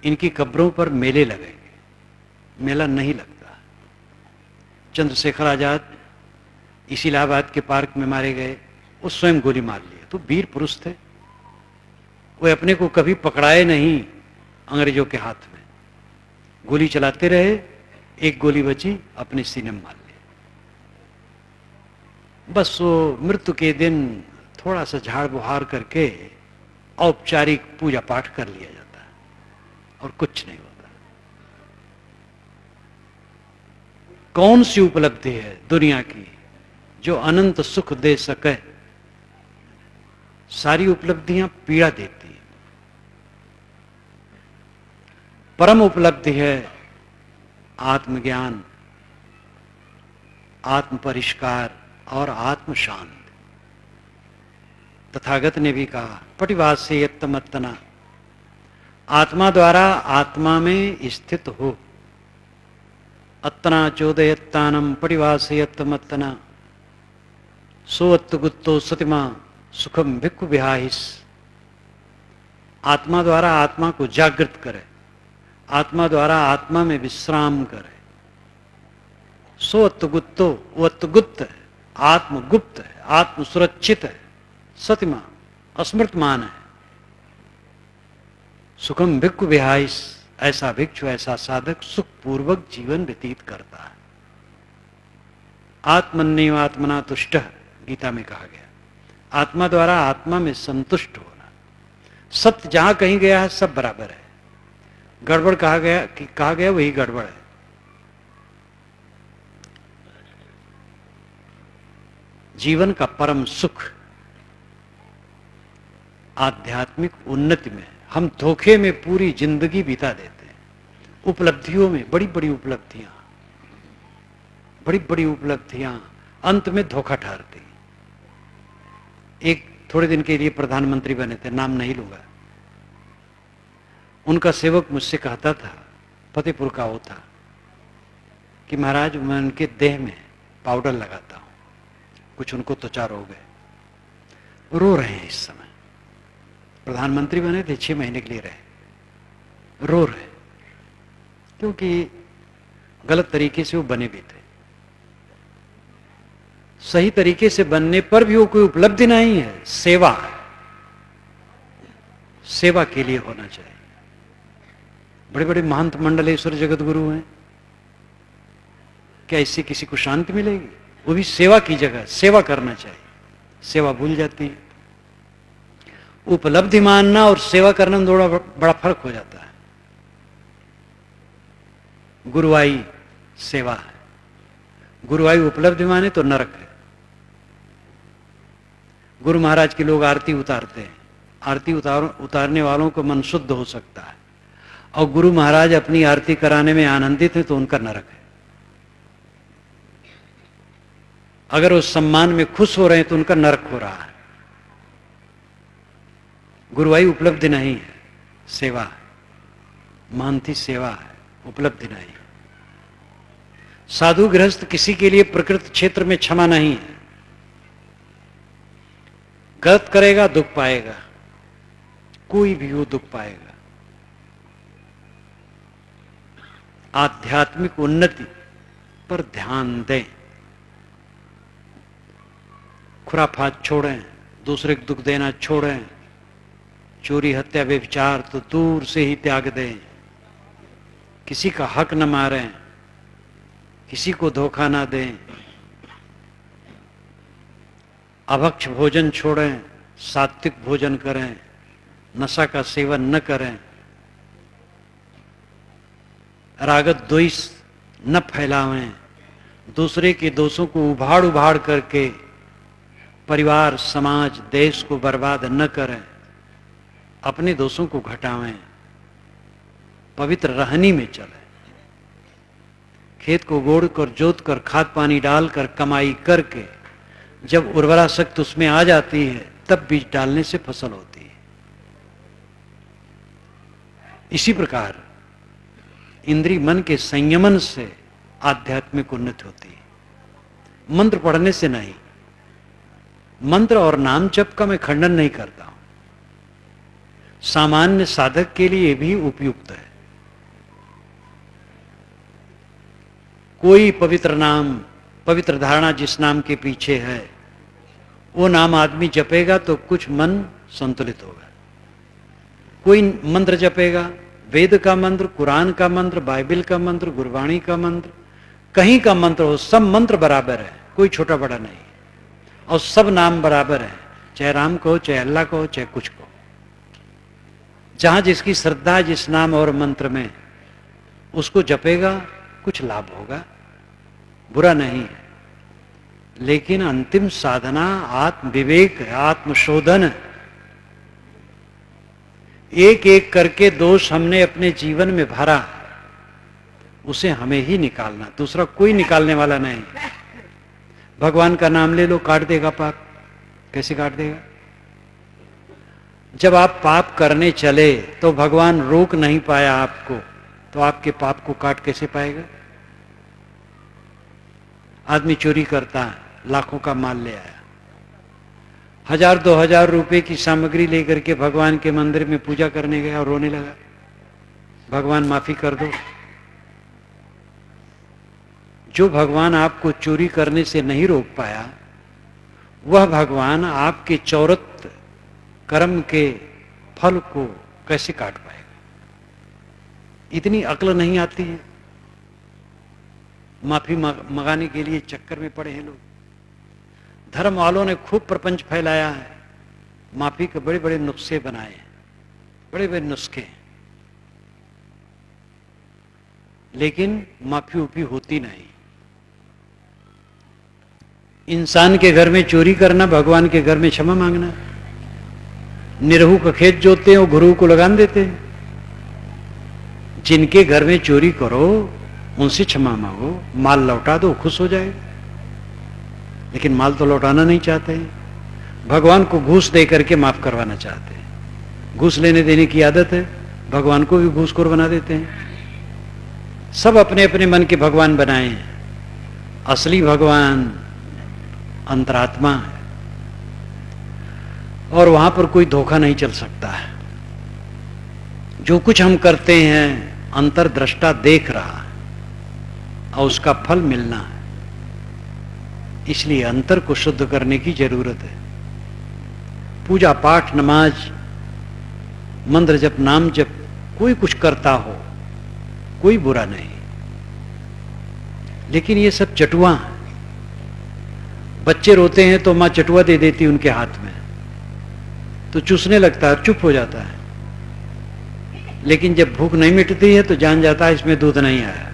इनकी कब्रों पर मेले लगेंगे। मेला नहीं लगता। चंद्रशेखर आजाद इस इलाहाबाद के पार्क में मारे गए, वो स्वयं गोली मार लिए, तो वीर पुरुष थे। वो अपने को कभी पकड़ाए नहीं अंग्रेजों के हाथ में, गोली चलाते रहे, एक गोली बची, अपने सीने में मार लिया। बस वो मृत्यु के दिन थोड़ा सा झाड़ बुहार करके औपचारिक पूजा पाठ कर लिया जाता है और कुछ नहीं होता। कौन सी उपलब्धि है दुनिया की जो अनंत सुख दे सके? सारी उपलब्धियां पीड़ा देती हैं। परम उपलब्धि है आत्मज्ञान, आत्म परिष्कार और आत्म शांति। तथागत ने भी कहा, पटिवासे यत्तमत्तना, आत्मा द्वारा आत्मा में स्थित हो। अत्तना चोदयत्तानम पटिवासे यत्तमत्तना, सोअत्तगुत्तो सतिमा सुखम भिक्खु विहाहिस। आत्मा द्वारा आत्मा को जागृत करे, आत्मा द्वारा आत्मा में विश्राम करे। सोअत्तगुत्तो, वो अत्तगुप्त है, आत्मगुप्त है, आत्म सुरक्षित है, सतिमा अस्मृतमान है। सुखम भिक्खु विहाइस, ऐसा भिक्षु, ऐसा साधक सुखपूर्वक जीवन व्यतीत करता है। आत्मन्येव आत्मना तुष्ट, गीता में कहा गया, आत्मा द्वारा आत्मा में संतुष्ट होना। सत्य जहां कहीं गया है सब बराबर है, गड़बड़ कहा गया वही गड़बड़ है। जीवन का परम सुख आध्यात्मिक उन्नति में। हम धोखे में पूरी जिंदगी बिता देते हैं, उपलब्धियों में, बड़ी बड़ी उपलब्धियां, बड़ी बड़ी उपलब्धियां अंत में धोखा ठहरती। एक थोड़े दिन के लिए प्रधानमंत्री बने थे, नाम नहीं लूंगा, उनका सेवक मुझसे कहता था, फतेहपुर का वो था, कि महाराज मैं उनके देह में पाउडर लगाता हूं, कुछ उनको त्वचा रोग है, रो रहे हैं इस समय। प्रधानमंत्री बने थे, 6 महीने के लिए रहे, रो रहे, क्योंकि गलत तरीके से वो बने भी थे। सही तरीके से बनने पर भी वो कोई उपलब्धि नहीं है, सेवा है, सेवा के लिए होना चाहिए। बड़े बड़े महंत मंडलेश्वर जगत गुरु हैं, क्या इससे किसी को शांति मिलेगी? वो भी सेवा की जगह सेवा करना चाहिए, सेवा भूल जाती है। उपलब्धि मानना और सेवा करना में थोड़ा बड़ा फर्क हो जाता है। गुरुवाई सेवा है, गुरुवाई उपलब्धि माने तो नरक है। गुरु महाराज के लोग आरती उतारते हैं, आरती उतारने वालों को मन शुद्ध हो सकता है, और गुरु महाराज अपनी आरती कराने में आनंदित हैं तो उनका नरक है। अगर उस सम्मान में खुश हो रहे हैं तो उनका नरक हो रहा है। गुरुवाई उपलब्धि नहीं है, सेवा है, मानती सेवा है, उपलब्धि नहीं। साधु गृहस्थ किसी के लिए प्रकृत क्षेत्र में क्षमा नहीं है। गलत करेगा दुख पाएगा, कोई भी वो दुख पाएगा। आध्यात्मिक उन्नति पर ध्यान दें, खुराफात छोड़ें, दूसरे को दुख देना छोड़ें, चोरी हत्या व्यभिचार तो दूर से ही त्याग दें, किसी का हक न मारें, किसी को धोखा ना दें, अभक्ष भोजन छोड़ें, सात्विक भोजन करें, नशा का सेवन न करें, रागत द्वेष न फैलावें, दूसरे के दोषों को उभाड़ उभाड़ करके परिवार समाज देश को बर्बाद न करें, अपने दोषों को घटावें, पवित्र रहनी में चले, खेत को गोड़ कर जोत कर खाद पानी डालकर कमाई करके जब उर्वरा शक्ति उसमें आ जाती है तब बीज डालने से फसल होती है। इसी प्रकार इंद्रिय मन के संयमन से आध्यात्मिक उन्नति होती है, मंत्र पढ़ने से नहीं। मंत्र और नाम जप का मैं खंडन नहीं करता हूं, सामान्य साधक के लिए भी उपयुक्त है। कोई पवित्र नाम, पवित्र धारणा जिस नाम के पीछे है वो नाम आदमी जपेगा तो कुछ मन संतुलित होगा। कोई मंत्र जपेगा, वेद का मंत्र, कुरान का मंत्र, बाइबल का मंत्र, गुरबाणी का मंत्र, कहीं का मंत्र हो, सब मंत्र बराबर है, कोई छोटा बड़ा नहीं, और सब नाम बराबर है, चाहे राम को, चाहे अल्लाह को, चाहे कुछ को। जहां जिसकी श्रद्धा जिस नाम और मंत्र में, उसको जपेगा, कुछ लाभ होगा, बुरा नहीं है। लेकिन अंतिम साधना आत्म विवेक है, आत्मशोधन है। एक एक करके दोष हमने अपने जीवन में भरा, उसे हमें ही निकालना, दूसरा कोई निकालने वाला नहीं। भगवान का नाम ले लो, काट देगा पाप। कैसे काट देगा? जब आप पाप करने चले तो भगवान रोक नहीं पाया आपको, तो आपके पाप को काट कैसे पाएगा? आदमी चोरी करता है, लाखों का माल ले आया, 1000-2000 रुपए की सामग्री लेकर के भगवान के मंदिर में पूजा करने गया और रोने लगा, भगवान माफी कर दो। जो भगवान आपको चोरी करने से नहीं रोक पाया, वह भगवान आपके चौरत कर्म के फल को कैसे काट पाएगा? इतनी अक्ल नहीं आती है। माफी मंगाने के लिए चक्कर में पड़े हैं लोग। धर्म वालों ने खूब प्रपंच फैलाया है, माफी के बड़े बड़े नुस्खे बनाए हैं, बड़े बड़े नुस्खे, लेकिन माफी उपी होती नहीं। इंसान के घर में चोरी करना, भगवान के घर में क्षमा मांगना। निरहू का खेत जोतते हैं, वो गुरु को लगान देते हैं। जिनके घर में चोरी करो उनसे क्षमा मांगो, माल लौटा दो, खुश हो जाएगा। लेकिन माल तो लौटाना नहीं चाहते हैं, भगवान को घूस दे करके माफ करवाना चाहते हैं। घूस लेने देने की आदत है, भगवान को भी घूसखोर बना देते हैं। सब अपने अपने मन के भगवान बनाए हैं, असली भगवान अंतरात्मा है, और वहां पर कोई धोखा नहीं चल सकता है। जो कुछ हम करते हैं अंतर्दृष्टा देख रहा है और उसका फल मिलना है, इसलिए अंतर को शुद्ध करने की जरूरत है। पूजा पाठ, नमाज, मंत्र जप, नाम जप, कोई कुछ करता हो, कोई बुरा नहीं। लेकिन ये सब चटुआ हैं। बच्चे रोते हैं तो मां चटुआ दे देती उनके हाथ में, तो चूसने लगता है, चुप हो जाता है। लेकिन जब भूख नहीं मिटती है तो जान जाता है इसमें दूध नहीं आया,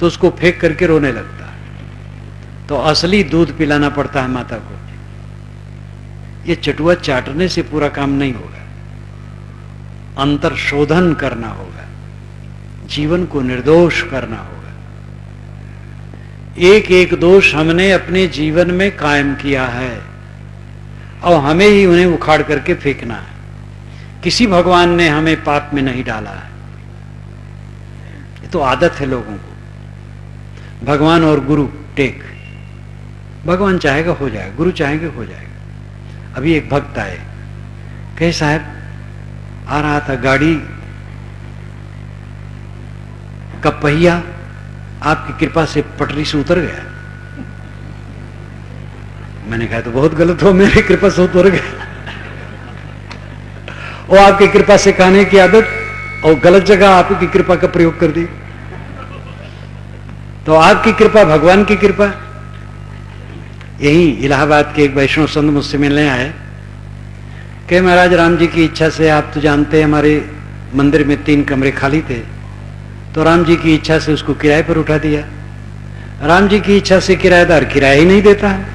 तो उसको फेंक करके रोने लगता है। तो असली दूध पिलाना पड़ता है माता को। ये चटुआ चाटने से पूरा काम नहीं होगा, अंतर शोधन करना होगा, जीवन को निर्दोष करना होगा। एक एक दोष हमने अपने जीवन में कायम किया है और हमें ही उन्हें उखाड़ करके फेंकना है। किसी भगवान ने हमें पाप में नहीं डाला है, ये तो आदत है लोगों को। भगवान और गुरु टेक, भगवान चाहेगा हो जाएगा, गुरु चाहेंगे हो जाएगा। अभी एक भक्त आए, कहे साहब आ रहा था गाड़ी का पहिया आपकी कृपा से पटरी से उतर गया। मैंने कहा तो बहुत गलत हो, मेरी कृपा से उतर गया। वो आपकी कृपा से कहने की आदत और गलत जगह आपकी कृपा का प्रयोग कर दी। तो आपकी कृपा भगवान की कृपा। यही इलाहाबाद के एक वैष्णव संत मुझसे मिलने आए कि महाराज राम जी की इच्छा से, आप तो जानते हैं हमारे मंदिर में 3 कमरे खाली थे, तो राम जी की इच्छा से उसको किराए पर उठा दिया। राम जी की इच्छा से किराएदार किराया ही नहीं देता है।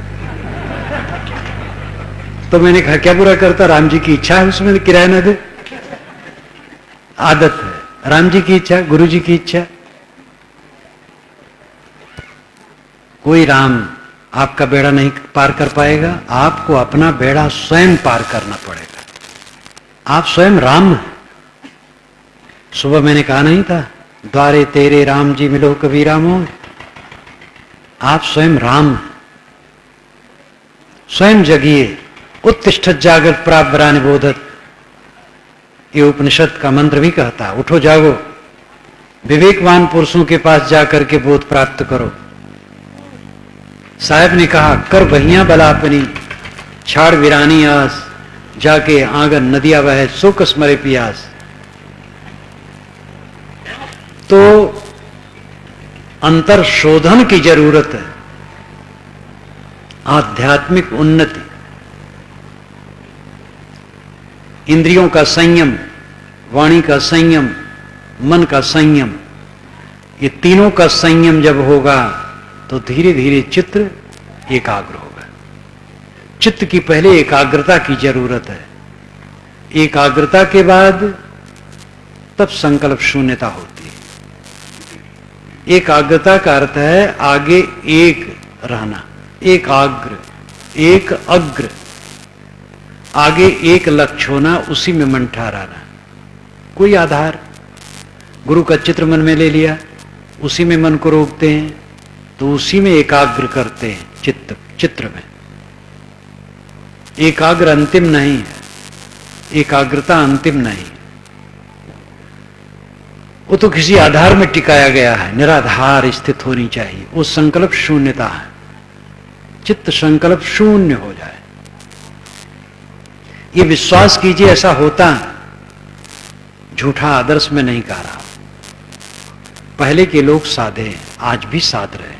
तो मैंने कहा क्या बुरा करता, राम जी की इच्छा है उसमें किराया ना दे। आदत है, राम जी की इच्छा, गुरु जी की इच्छा। कोई राम आपका बेड़ा नहीं पार कर पाएगा, आपको अपना बेड़ा स्वयं पार करना पड़ेगा। आप स्वयं राम हैं। सुबह मैंने कहा नहीं था, द्वारे तेरे राम जी मिलो कबीरा मोह। आप स्वयं राम हैं, स्वयं जगिए। उत्तिष्ठत जागृत प्राप्त निबोधत, ये उपनिषद का मंत्र भी कहता है, उठो जागो, विवेकवान पुरुषों के पास जाकर के बोध प्राप्त करो। साहब ने कहा कर बहिया बलापनी, छाड़ वीरानी आस, जाके आंगन नदिया बहे सो कस मरे पियास। तो अंतर शोधन की जरूरत है, आध्यात्मिक उन्नति, इंद्रियों का संयम, वाणी का संयम, मन का संयम, ये तीनों का संयम जब होगा तो धीरे धीरे चित्त एकाग्र होगा। चित्त की पहले एकाग्रता की जरूरत है, एकाग्रता के बाद तब संकल्प शून्यता होती है। एकाग्रता का अर्थ है आगे एक रहना, एकाग्र, एक अग्र, आगे एक लक्ष्य होना, उसी में मन ठहराना। कोई आधार, गुरु का चित्र मन में ले लिया, उसी में मन को रोकते हैं, तो उसी में एकाग्र करते हैं। चित्र में एकाग्र अंतिम नहीं है, एकाग्रता अंतिम नहीं, वो तो किसी आधार में टिकाया गया है, निराधार स्थित होनी चाहिए। वो संकल्प शून्यता है, चित्त संकल्प शून्य हो जाए, ये विश्वास कीजिए ऐसा होता है। झूठा आदर्श में नहीं कह रहा। पहले के लोग साधे हैं, आज भी साध रहे हैं,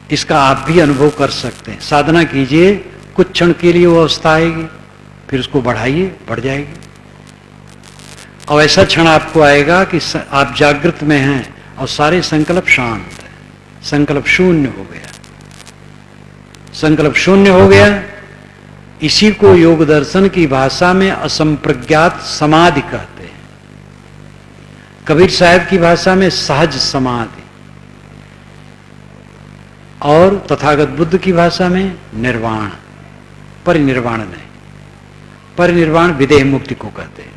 इसका आप भी अनुभव कर सकते हैं। साधना कीजिए, कुछ क्षण के लिए वो अवस्था आएगी, फिर उसको बढ़ाइए, बढ़ जाएगी। और ऐसा क्षण आपको आएगा कि आप जागृत में हैं और सारे संकल्प शांत है, संकल्प शून्य हो गया। संकल्प शून्य हो गया, इसी को योग दर्शन की भाषा में असंप्रज्ञात समाधि कहते हैं, कबीर साहब की भाषा में सहज समाधि, और तथागत बुद्ध की भाषा में निर्वाण। परिनिर्वाण नहीं, परिनिर्वाण विदेह मुक्ति को कहते हैं।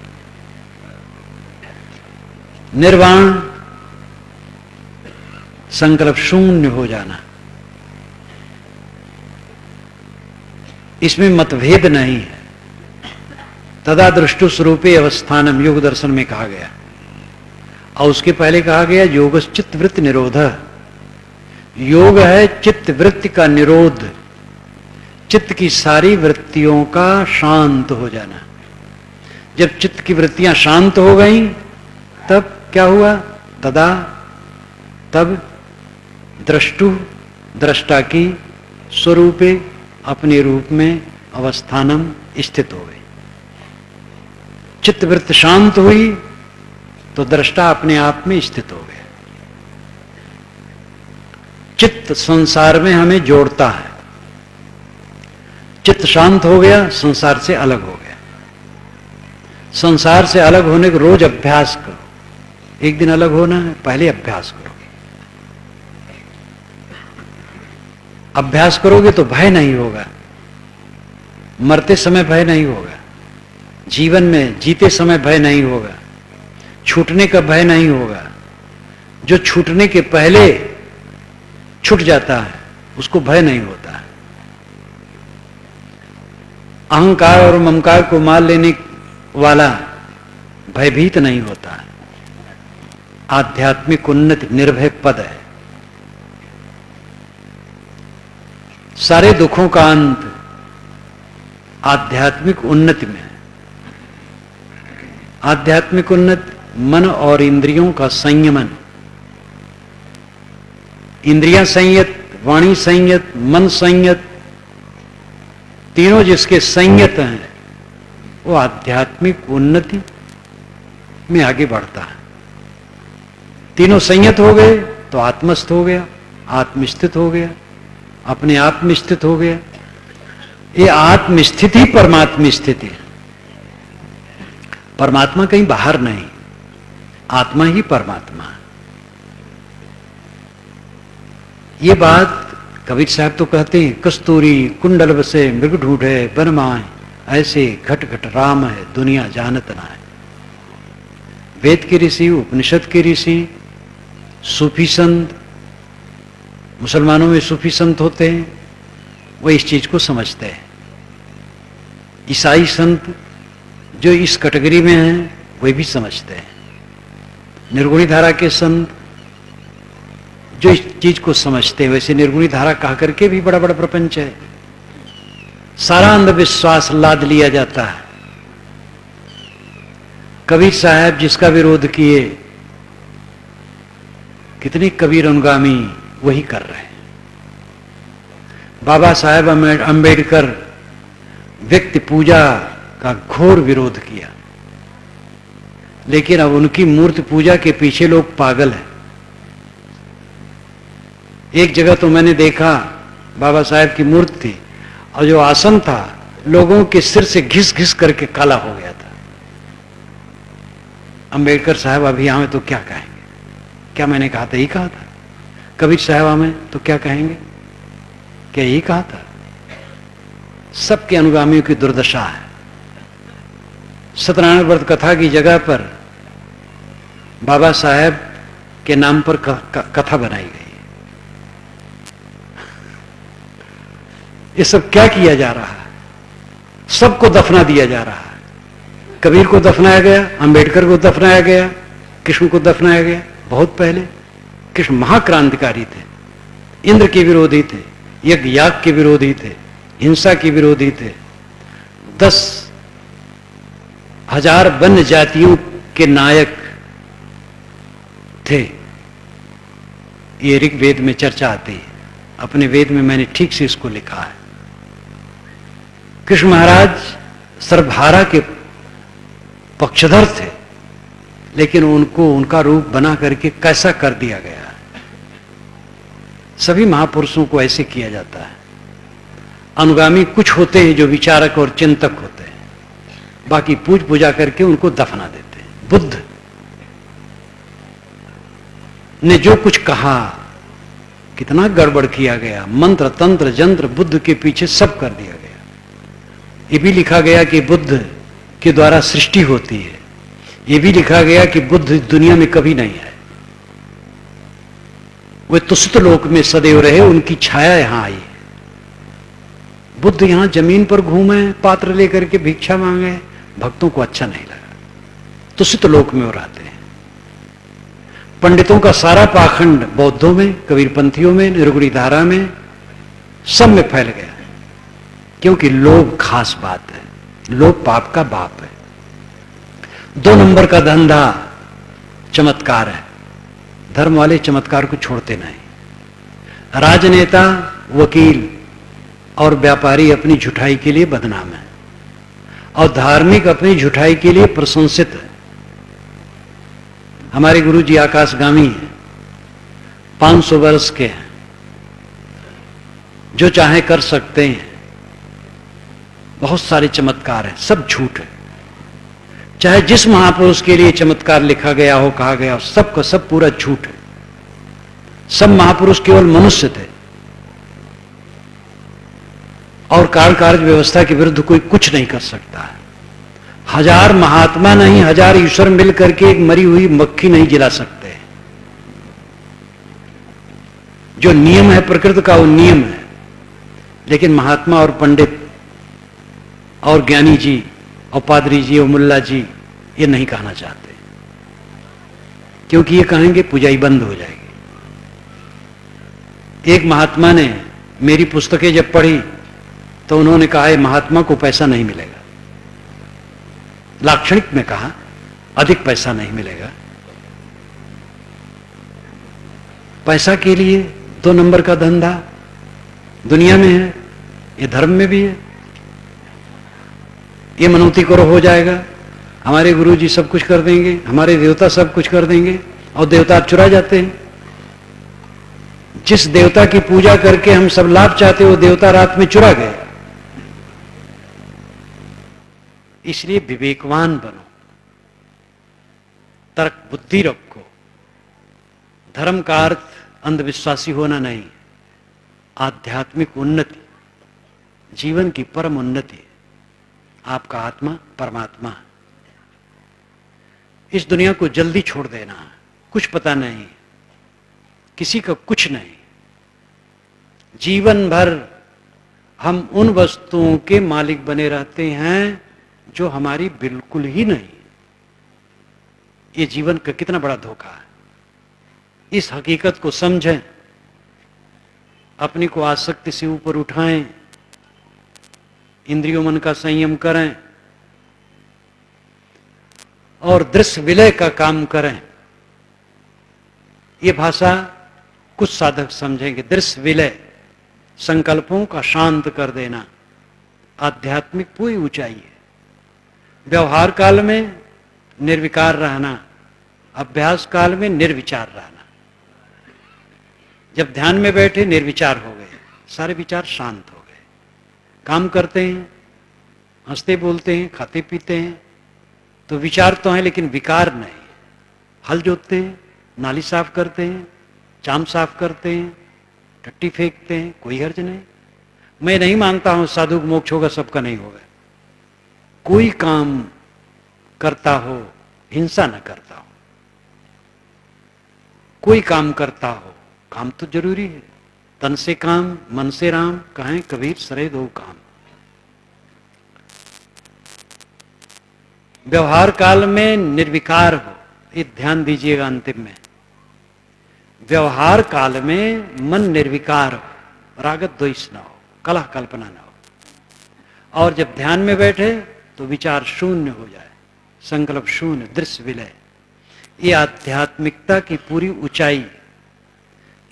निर्वाण संकल्प शून्य हो जाना, इसमें मतभेद नहीं है। तदा दृष्टु स्वरूपे अवस्थानम योग दर्शन में कहा गया, और उसके पहले कहा गया योगस् चित्त वृत्ति निरोध। योग है चित्त वृत्ति का निरोध, चित्त की सारी वृत्तियों का शांत हो जाना। जब चित्त की वृत्तियां शांत हो गई तब क्या हुआ? तदा, तब द्रष्टु दृष्टा की स्वरूपे अपने रूप में अवस्थानम स्थित हो गई। चित्तवृत्ति शांत हुई तो दृष्टा अपने आप में स्थित हो गया। चित्त संसार में हमें जोड़ता है। चित्त शांत हो गया, संसार से अलग हो गया। संसार से अलग होने को रोज अभ्यास करो। एक दिन अलग होना है, पहले अभ्यास करो। अभ्यास करोगे तो भय नहीं होगा, मरते समय भय नहीं होगा, जीवन में जीते समय भय नहीं होगा, छूटने का भय नहीं होगा। जो छूटने के पहले छूट जाता है उसको भय नहीं होता है। अहंकार और ममकार को मार लेने वाला भयभीत नहीं होता है। आध्यात्मिक उन्नति निर्भय पद है। सारे दुखों का अंत आध्यात्मिक उन्नति में है। आध्यात्मिक उन्नति मन और इंद्रियों का संयमन। इंद्रियां संयत, वाणी संयत, मन संयत, तीनों जिसके संयत हैं वो आध्यात्मिक उन्नति में आगे बढ़ता है। तीनों संयत हो गए तो आत्मस्थ हो गया, आत्मस्थित हो गया, अपने आप में स्थित हो गया। ये आत्मस्थिति परमात्मा स्थिति है। परमात्मा कहीं बाहर नहीं, आत्मा ही परमात्मा है। ये बात कबीर साहब तो कहते हैं, कस्तूरी कुंडल बसे मृग ढूंढे बन माए, ऐसे घट घट राम है दुनिया जानत ना है। वेद के ऋषि, उपनिषद के ऋषि, सूफी संत, मुसलमानों में सूफी संत होते हैं, वो इस चीज को समझते हैं। ईसाई संत जो इस कैटेगरी में हैं वे भी समझते हैं। निर्गुणी धारा के संत जो इस चीज को समझते हैं, वैसे निर्गुणी धारा कहा करके भी बड़ा बड़ा प्रपंच है। सारा अंधविश्वास लाद लिया जाता है। कबीर साहब जिसका विरोध किए, कितने कबीर अनुगामी वही कर रहे हैं। बाबा साहेब अंबेडकर व्यक्ति पूजा का घोर विरोध किया, लेकिन अब उनकी मूर्ति पूजा के पीछे लोग पागल हैं। एक जगह तो मैंने देखा, बाबा साहेब की मूर्ति थी और जो आसन था लोगों के सिर से घिस घिस करके काला हो गया था। अंबेडकर साहब अभी आवे तो क्या कहेंगे? क्या मैंने कहा था? यही कहा था। कबीर साहब आवे तो क्या कहेंगे? क्या यही कहा था? सबके अनुगामियों की दुर्दशा है। सत्यनारायण व्रत कथा की जगह पर बाबा साहेब के नाम पर कथा बनाई गई। ये सब क्या किया जा रहा है? सबको दफना दिया जा रहा है। कबीर को दफनाया गया, अंबेडकर को दफनाया गया, कृष्ण को दफनाया गया। बहुत पहले कृष्ण महाक्रांतिकारी थे, इंद्र के विरोधी थे, यज्ञ याग के विरोधी थे, हिंसा के विरोधी थे। 10,000 वन्य जातियों के नायक थे। ये ऋग्वेद में चर्चा आती है। अपने वेद में मैंने ठीक से इसको लिखा है। कृष्ण महाराज सर्वहारा के पक्षधर थे, लेकिन उनको उनका रूप बना करके कैसा कर दिया गया। सभी महापुरुषों को ऐसे किया जाता है। अनुगामी कुछ होते हैं जो विचारक और चिंतक होते हैं, बाकी पूज पूजा करके उनको दफना देते हैं। बुद्ध ने जो कुछ कहा, कितना गड़बड़ किया गया। मंत्र तंत्र जंत्र बुद्ध के पीछे सब कर दिया गया। ये भी लिखा गया कि बुद्ध के द्वारा सृष्टि होती है। ये भी लिखा गया कि बुद्ध दुनिया में कभी नहीं है, वे तुष्ट लोक में सदैव रहे, उनकी छाया यहां आई है। बुद्ध यहां जमीन पर घूमे, पात्र लेकर के भिक्षा मांगे, भक्तों को अच्छा नहीं लगा। तुष्ट लोक में वो रहते हैं। पंडितों का सारा पाखंड बौद्धों में, कबीरपंथियों में, निर्गुणी धारा में, सब में फैल गया, क्योंकि लोभ खास बात है। लोभ पाप का बाप है। 2 नंबर का धंधा चमत्कार है। धर्म वाले चमत्कार को छोड़ते नहीं। राजनेता, वकील और व्यापारी अपनी झूठाई के लिए बदनाम है और धार्मिक अपनी झूठाई के लिए प्रशंसित है। हमारे गुरु जी आकाशगामी हैं, 500 वर्ष के हैं, जो चाहे कर सकते हैं। बहुत सारे चमत्कार हैं, सब झूठ है। चाहे जिस महापुरुष के लिए चमत्कार लिखा गया हो, कहा गया हो, सबका सब पूरा झूठ है। सब महापुरुष केवल मनुष्य थे और कार्य व्यवस्था के विरुद्ध कोई कुछ नहीं कर सकता है। 1000 महात्मा नहीं, 1000 ईश्वर मिल करके एक मरी हुई मक्खी नहीं जिला सकते। जो नियम है प्रकृति का, वो नियम है। लेकिन महात्मा और पंडित और ज्ञानी जी और पादरी जी और मुल्ला जी ये नहीं कहना चाहते, क्योंकि ये कहेंगे पूजाई बंद हो जाएगी। एक महात्मा ने मेरी पुस्तकें जब पढ़ी तो उन्होंने कहा है महात्मा को पैसा नहीं मिलेगा। लाक्षणिक में कहा अधिक पैसा नहीं मिलेगा। पैसा के लिए 2 नंबर का धंधा दुनिया में है, ये धर्म में भी है। ये मनौती करो हो जाएगा, हमारे गुरु जी सब कुछ कर देंगे, हमारे देवता सब कुछ कर देंगे, और देवता चुरा जाते हैं। जिस देवता की पूजा करके हम सब लाभ चाहते वो देवता रात में चुरा गए। इसलिए विवेकवान बनो, तर्क बुद्धि रखो। धर्म का अर्थ अंधविश्वासी होना नहीं, आध्यात्मिक उन्नति, जीवन की परम उन्नति। आपका आत्मा परमात्मा, इस दुनिया को जल्दी छोड़ देना। कुछ पता नहीं, किसी का कुछ नहीं। जीवन भर हम उन वस्तुओं के मालिक बने रहते हैं जो हमारी बिल्कुल ही नहीं। ये जीवन का कितना बड़ा धोखा है। इस हकीकत को समझें, अपनी को आसक्ति से ऊपर उठाएं, इंद्रियों मन का संयम करें और दृश्य विलय का काम करें। ये भाषा कुछ साधक समझेंगे। दृश्य विलय, संकल्पों का शांत कर देना, आध्यात्मिक पूरी ऊंचाई है। व्यवहार काल में निर्विकार रहना, अभ्यास काल में निर्विचार रहना। जब ध्यान में बैठे निर्विचार हो गए, सारे विचार शांत हो गए। काम करते हैं, हंसते बोलते हैं, खाते पीते हैं, तो विचार तो है लेकिन विकार नहीं। हल जोतते हैं, नाली साफ करते हैं, चाम साफ करते हैं, टट्टी फेंकते हैं, कोई हर्ज नहीं। मैं नहीं मानता हूं साधु को मोक्ष होगा, सबका नहीं होगा। कोई काम करता हो, हिंसा न करता हो। कोई काम करता हो, काम तो जरूरी है। तन से काम, मन से राम, कहें कबीर सरे दो काम। व्यवहार काल में निर्विकार हो, ये ध्यान दीजिएगा। अंतिम में व्यवहार काल में मन निर्विकार हो, रागत द्वेष न हो, कलह कल्पना न हो। और जब ध्यान में बैठे तो विचार शून्य हो जाए, संकल्प शून्य, दृश्य विलय। ये आध्यात्मिकता की पूरी ऊंचाई।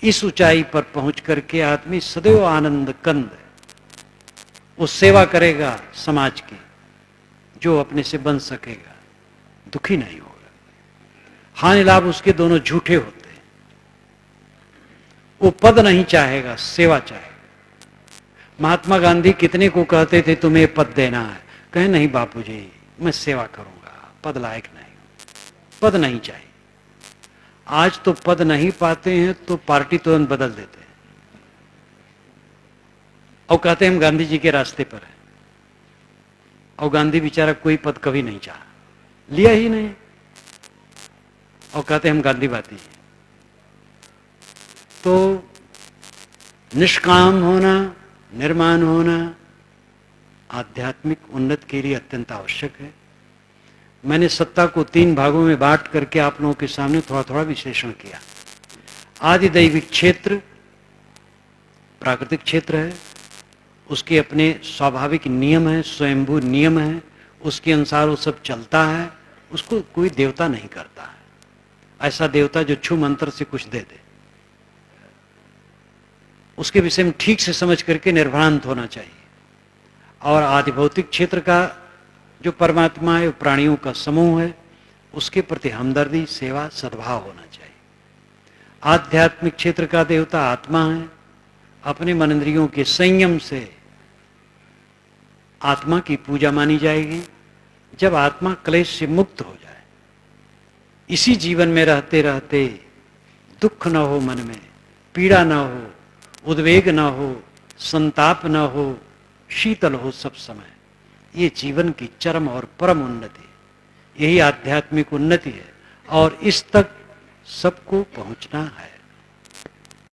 इस ऊंचाई पर पहुंच करके आदमी सदैव आनंद कंद, वो सेवा करेगा समाज की जो अपने से बन सकेगा, दुखी नहीं होगा। हानि लाभ उसके दोनों झूठे होते हैं। वो पद नहीं चाहेगा, सेवा चाहेगा। महात्मा गांधी कितने को कहते थे तुम्हें पद देना है, कहे नहीं बापूजी मैं सेवा करूंगा, पद लायक नहीं, पद नहीं चाहिए। आज तो पद नहीं पाते हैं तो पार्टी तुरंत बदल देते हैं और कहते हैं हम गांधी जी के रास्ते पर हैं। और गांधी बेचारा कोई पद कभी नहीं चाहा, लिया ही नहीं, और कहते हैं हम गांधीवादी हैं। तो निष्काम होना, निर्माण होना आध्यात्मिक उन्नति के लिए अत्यंत आवश्यक है। मैंने सत्ता को 3 भागों में बांट करके आप लोगों के सामने थोड़ा थोड़ा विश्लेषण किया। आदि दैविक क्षेत्र प्राकृतिक क्षेत्र है, उसके अपने स्वाभाविक नियम है, स्वयंभू नियम है, उसके अनुसार वो सब चलता है। उसको कोई देवता नहीं करता है। ऐसा देवता जो छू मंत्र से कुछ दे दे। उसके विषय में ठीक से समझ करके निर्भ्रांत होना चाहिए। और आदि भौतिक क्षेत्र का जो परमात्मा है वो प्राणियों का समूह है, उसके प्रति हमदर्दी, सेवा, सद्भाव होना चाहिए। आध्यात्मिक क्षेत्र का देवता आत्मा है, अपने मन इंद्रियों के संयम से आत्मा की पूजा मानी जाएगी। जब आत्मा क्लेश से मुक्त हो जाए, इसी जीवन में रहते रहते दुख न हो, मन में पीड़ा न हो, उद्वेग न हो, संताप न हो, शीतल हो सब समय, ये जीवन की चरम और परम उन्नति है। यही आध्यात्मिक उन्नति है और इस तक सबको पहुंचना है।